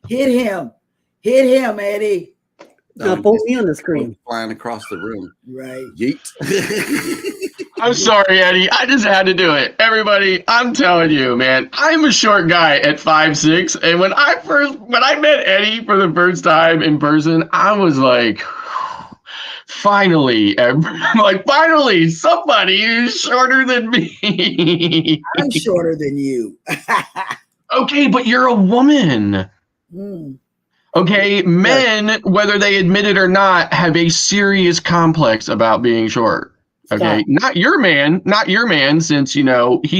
Hit him, Eddie. Put me on the screen. Flying across the room. Right. Yeet. I'm sorry, Eddie. I just had to do it. Everybody, I'm telling you, man, I'm a short guy at 5'6", and when I met Eddie for the first time in person, I was like, finally somebody who's shorter than me. I'm shorter than you. Okay, but you're a woman. Okay, men, whether they admit it or not, have a serious complex about being short. Okay, not your man, since he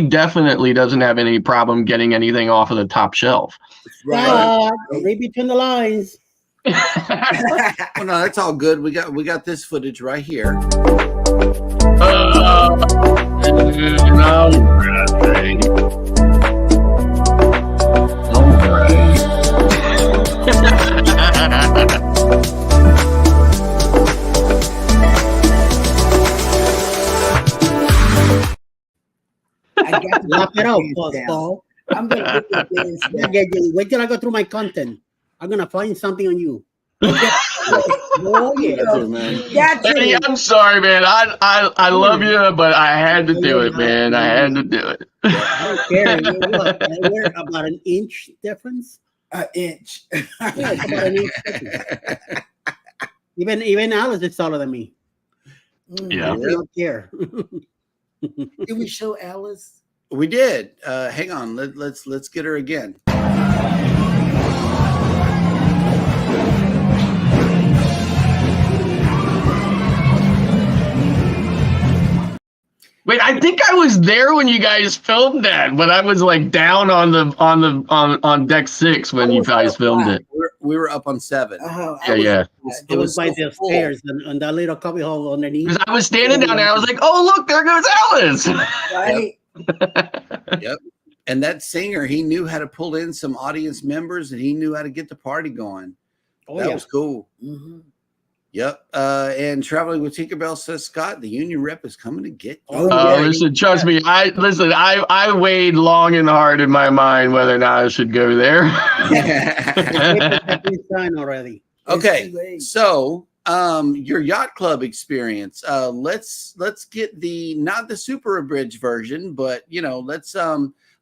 definitely doesn't have any problem getting anything off of the top shelf. Right. Read between the lines. Well, no, that's all good. We got this footage right here. I got to Lap it out, put my pants down. Paul. I'm gonna put my pants down. Wait till I go through my content. I'm gonna find something on you. Okay. Oh yeah. Got to, man. Got Eddie, to. I'm sorry, man. I love you, but I had to do it, man. I had to do it. I don't care. You know what? We're about an inch difference. An inch. Yeah, it's about an inch difference. Even Alice is taller than me. Yeah. I don't care. Did we show Alice? We did. Hang on. Let's get her again. Wait, I think I was there when you guys filmed that, but I was like down on deck 6 when you guys filmed it. We were up on 7. Yeah. It was by the stairs and that little cubby hole underneath. Because I was standing down there, I was like, "Oh, look, there goes Alice!" Right. Yep. And that singer, he knew how to pull in some audience members, and he knew how to get the party going. That was cool. Mm-hmm. Yep. And Traveling with Tinkerbell says, Scott, the union rep is coming to get you. Listen, trust me. I weighed long and hard in my mind whether or not I should go there. Already. Okay, so your yacht club experience. Let's get not the super abridged version, but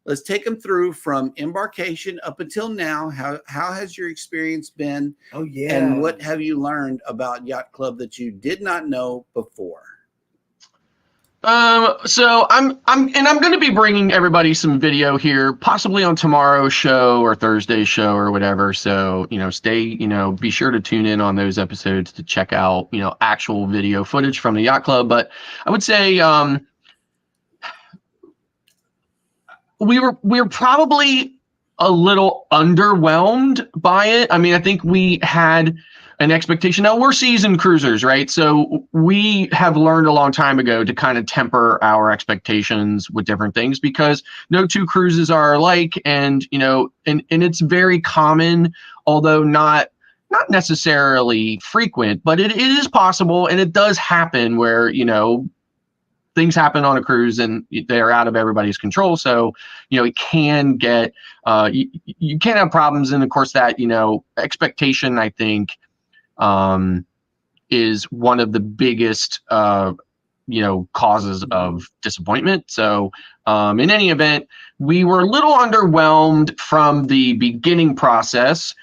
let's take them through from embarkation up until now. How has your experience been? Oh yeah. And what have you learned about Yacht Club that you did not know before? So I'm going to be bringing everybody some video here, possibly on tomorrow's show or Thursday's show or whatever. So, be sure to tune in on those episodes to check out, actual video footage from the Yacht Club. But I would say, we were probably a little underwhelmed by it. I mean, I think we had an expectation. Now, we're seasoned cruisers, right? So we have learned a long time ago to kind of temper our expectations with different things, because no two cruises are alike. And, and it's very common, although not necessarily frequent, but it is possible. And it does happen where, things happen on a cruise and they're out of everybody's control. So, it can get, you can have problems. And of course that, expectation, I think, is one of the biggest, causes of disappointment. So, in any event, we were a little underwhelmed from the beginning process.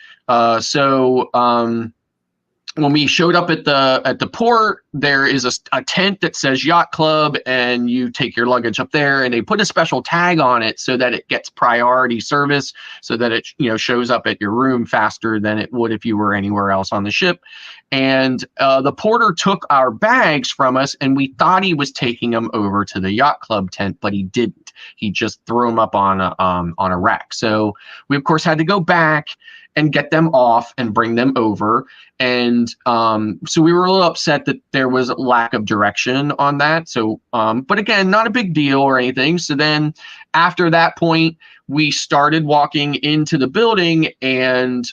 When we showed up at the port, there is a tent that says Yacht Club, and you take your luggage up there, and they put a special tag on it so that it gets priority service, so that it shows up at your room faster than it would if you were anywhere else on the ship. And the porter took our bags from us, and we thought he was taking them over to the Yacht Club tent, but he didn't. He just threw them up on a rack. So we of course had to go back and get them off and bring them over. And so we were a little upset that there was a lack of direction on that. So, but again, not a big deal or anything. So then after that point, we started walking into the building, and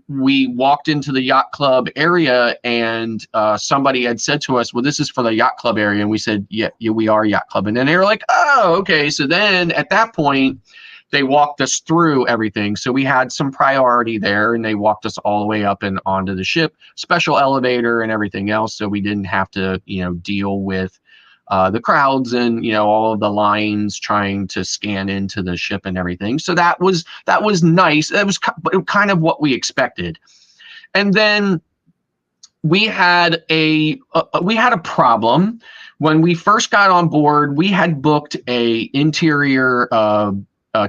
we walked into the Yacht Club area, and somebody had said to us, well, this is for the Yacht Club area. And we said, yeah, we are Yacht Club. And then they were like, oh, okay. So then at that point, they walked us through everything. So we had some priority there, and they walked us all the way up and onto the ship, special elevator and everything else. So we didn't have to, deal with the crowds and, all of the lines trying to scan into the ship and everything. So that was nice. That was kind of what we expected. And then we had a problem. When we first got on board, we had booked an interior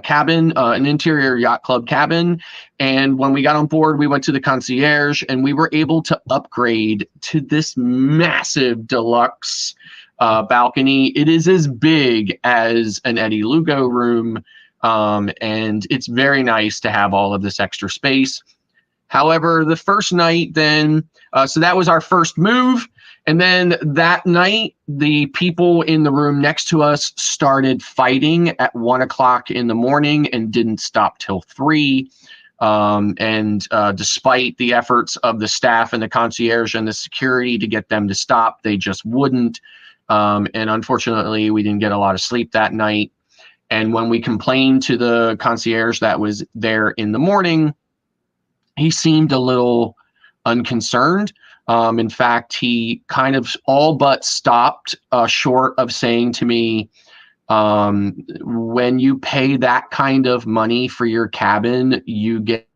cabin, an interior Yacht Club cabin. And when we got on board, we went to the concierge, and we were able to upgrade to this massive deluxe balcony. It is as big as an Eddie Lugo room. And it's very nice to have all of this extra space. However, the first night then, so that was our first move. And then that night, the people in the room next to us started fighting at 1:00 in the morning and didn't stop till 3. And despite the efforts of the staff and the concierge and the security to get them to stop, they just wouldn't. And unfortunately, we didn't get a lot of sleep that night. And when we complained to the concierge that was there in the morning, he seemed a little unconcerned. In fact, he kind of all but stopped short of saying to me, when you pay that kind of money for your cabin, you get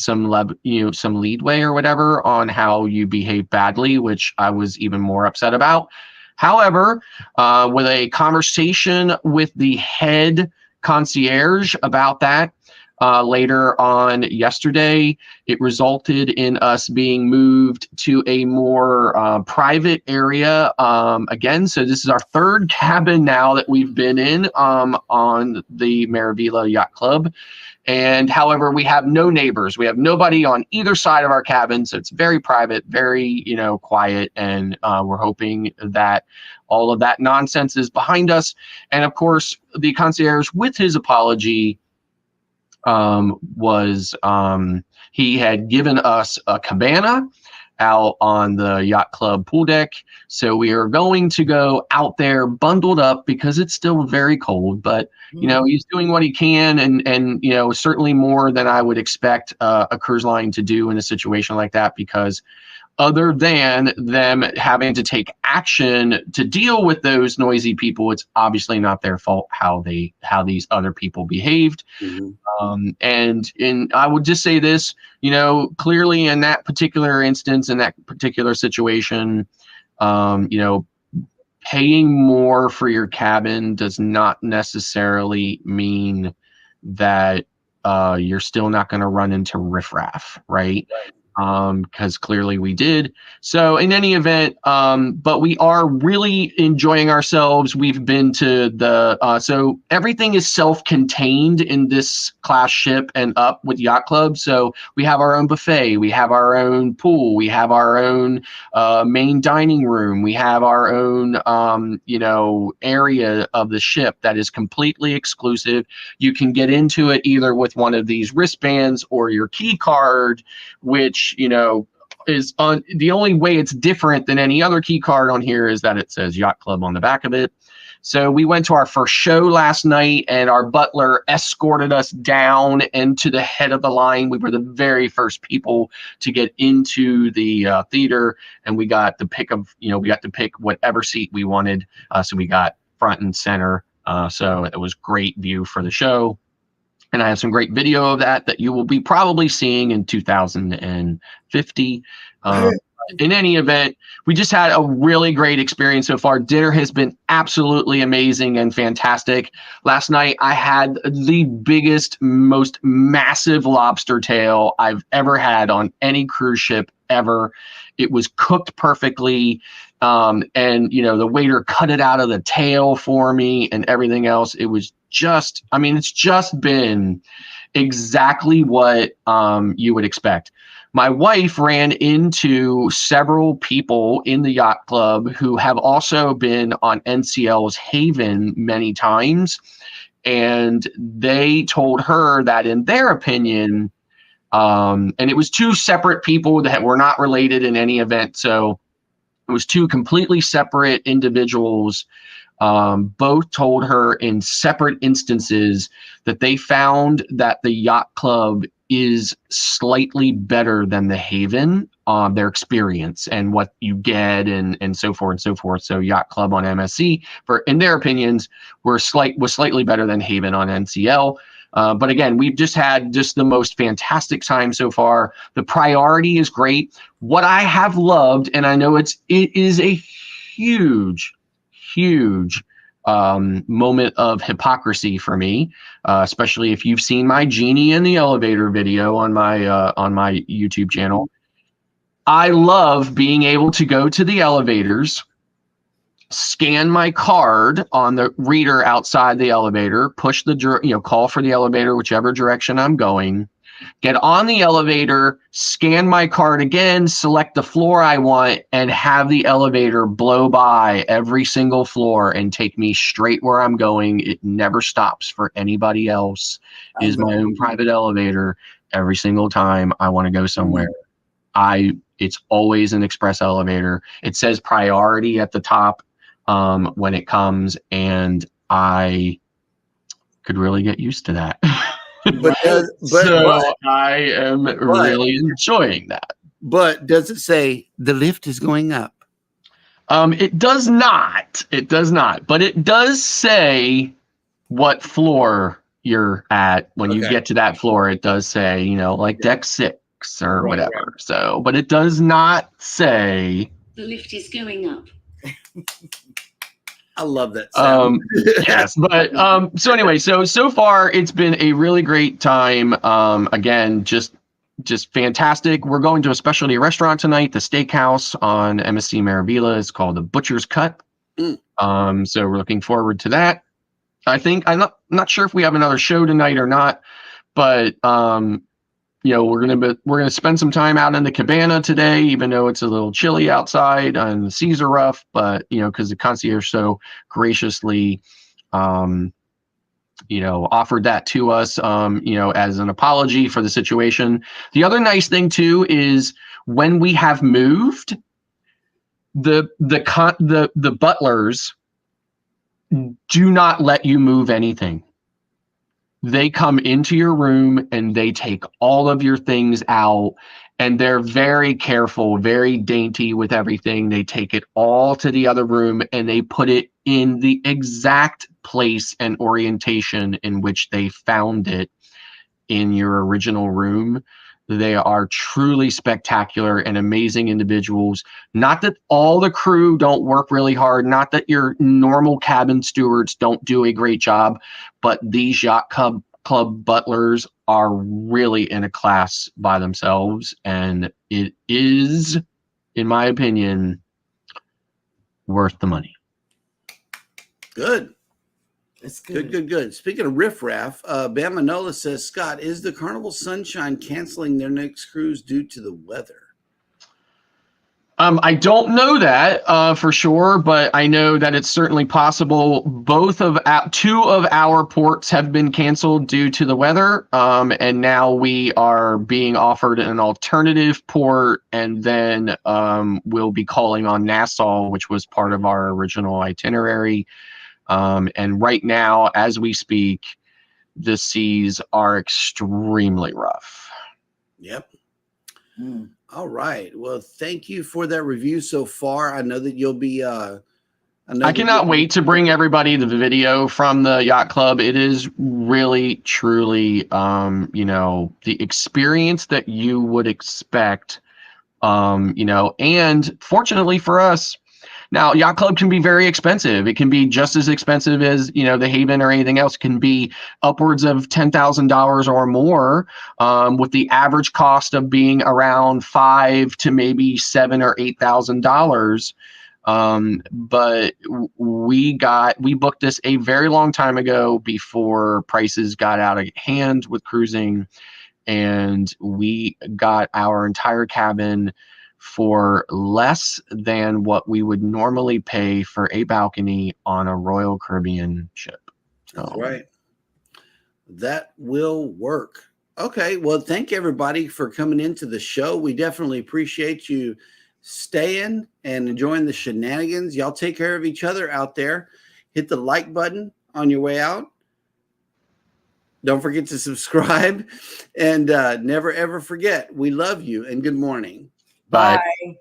some some leadway or whatever on how you behave badly, which I was even more upset about. However, with a conversation with the head concierge about that later on yesterday, it resulted in us being moved to a more private area again. So this is our third cabin now that we've been in on the Maravilla Yacht Club. And however, we have no neighbors. We have nobody on either side of our cabin. So it's very private, very, quiet. And we're hoping that all of that nonsense is behind us. And of course, the concierge, with his apology, was he had given us a cabana out on the Yacht Club pool deck. So we are going to go out there bundled up because it's still very cold, but he's doing what he can, and certainly more than I would expect a cruise line to do in a situation like that, because other than them having to take action to deal with those noisy people, it's obviously not their fault how these other people behaved. And I would just say this, clearly in that particular instance, in that particular situation, paying more for your cabin does not necessarily mean that you're still not going to run into riffraff, right? Because clearly we did. So in any event, but we are really enjoying ourselves. We've been to so everything is self-contained in this class ship and up with Yacht Club. So we have our own buffet, we have our own pool, we have our own main dining room, we have our own area of the ship that is completely exclusive. You can get into it either with one of these wristbands or your key card, which is on the only way it's different than any other key card on here is that it says Yacht Club on the back of it. So we went to our first show last night, and our butler escorted us down into the head of the line. We were the very first people to get into the theater, and we got the pick of we got to pick whatever seat we wanted. So we got front and center. So it was great view for the show. And I have some great video of that you will be probably seeing in 2050. In any event, we just had a really great experience so far. Dinner has been absolutely amazing and fantastic. Last night, I had the biggest, most massive lobster tail I've ever had on any cruise ship ever. It was cooked perfectly. And the waiter cut it out of the tail for me and everything else. It was just, it's just been exactly what you would expect. My wife ran into several people in the Yacht Club who have also been on NCL's Haven many times. And they told her that in their opinion, and it was two separate people that were not related in any event. So it was two completely separate individuals. Both told her in separate instances that they found that the Yacht Club is slightly better than the Haven, their experience and what you get and so forth and so forth. So Yacht Club on MSC, in their opinions, was slightly better than Haven on NCL. But again, we've just had the most fantastic time so far. The priority is great. What I have loved, and I know it is a huge moment of hypocrisy for me, especially if you've seen my Genie in the Elevator video on my YouTube channel. I love being able to go to the elevators, scan my card on the reader outside the elevator, push the call for the elevator whichever direction I'm going, get on the elevator, scan my card again, select the floor I want, and have the elevator blow by every single floor and take me straight where I'm going. It never stops for anybody else. It is my own private elevator every single time I want to go somewhere. It's always an express elevator. It says priority at the top when it comes, and I could really get used to that. But I am really enjoying that. But does it say the lift is going up? It does not. It does not. But it does say what floor you're at when you get to that floor. It does say, like deck 6 or whatever. Right. So, but it does not say the lift is going up. I love that sound. Yes, but so anyway, so far it's been a really great time. Again, just fantastic. We're going to a specialty restaurant tonight, the steakhouse on MSC Maravilla. It's called the Butcher's Cut. So we're looking forward to that. I think I'm not sure if we have another show tonight or not, but we're gonna spend some time out in the cabana today, even though it's a little chilly outside and the seas are rough. But because the concierge so graciously, offered that to us, as an apology for the situation. The other nice thing too is when we have moved, the butlers do not let you move anything. They come into your room and they take all of your things out, and they're very careful, very dainty with everything. They take it all to the other room and they put it in the exact place and orientation in which they found it in your original room. They are truly spectacular and amazing individuals. Not that all the crew don't work really hard, not that your normal cabin stewards don't do a great job, but these Yacht Club butlers are really in a class by themselves, and it is, in my opinion, worth the money. Good. That's good. Good. Speaking of riffraff, Bam Manola says, Scott, is the Carnival Sunshine canceling their next cruise due to the weather? I don't know that for sure, but I know that it's certainly possible. Two of our ports have been canceled due to the weather, and now we are being offered an alternative port, and then we'll be calling on Nassau, which was part of our original itinerary. And right now, as we speak, the seas are extremely rough. Yep. All right. Well, thank you for that review so far. I know that you'll be. I cannot wait to bring everybody the video from the Yacht Club. It is really, truly, the experience that you would expect, and fortunately for us, now, Yacht Club can be very expensive. It can be just as expensive as, the Haven or anything else. It can be upwards of $10,000 or more, with the average cost of being around $5,000 to maybe $7,000 or $8,000. But we booked this a very long time ago before prices got out of hand with cruising, and we got our entire cabin for less than what we would normally pay for a balcony on a Royal Caribbean ship. That's right. That will work. Okay. Well, thank you everybody for coming into the show. We definitely appreciate you staying and enjoying the shenanigans. Y'all take care of each other out there. Hit the like button on your way out. Don't forget to subscribe, and never ever forget, we love you and good morning. Bye. Bye.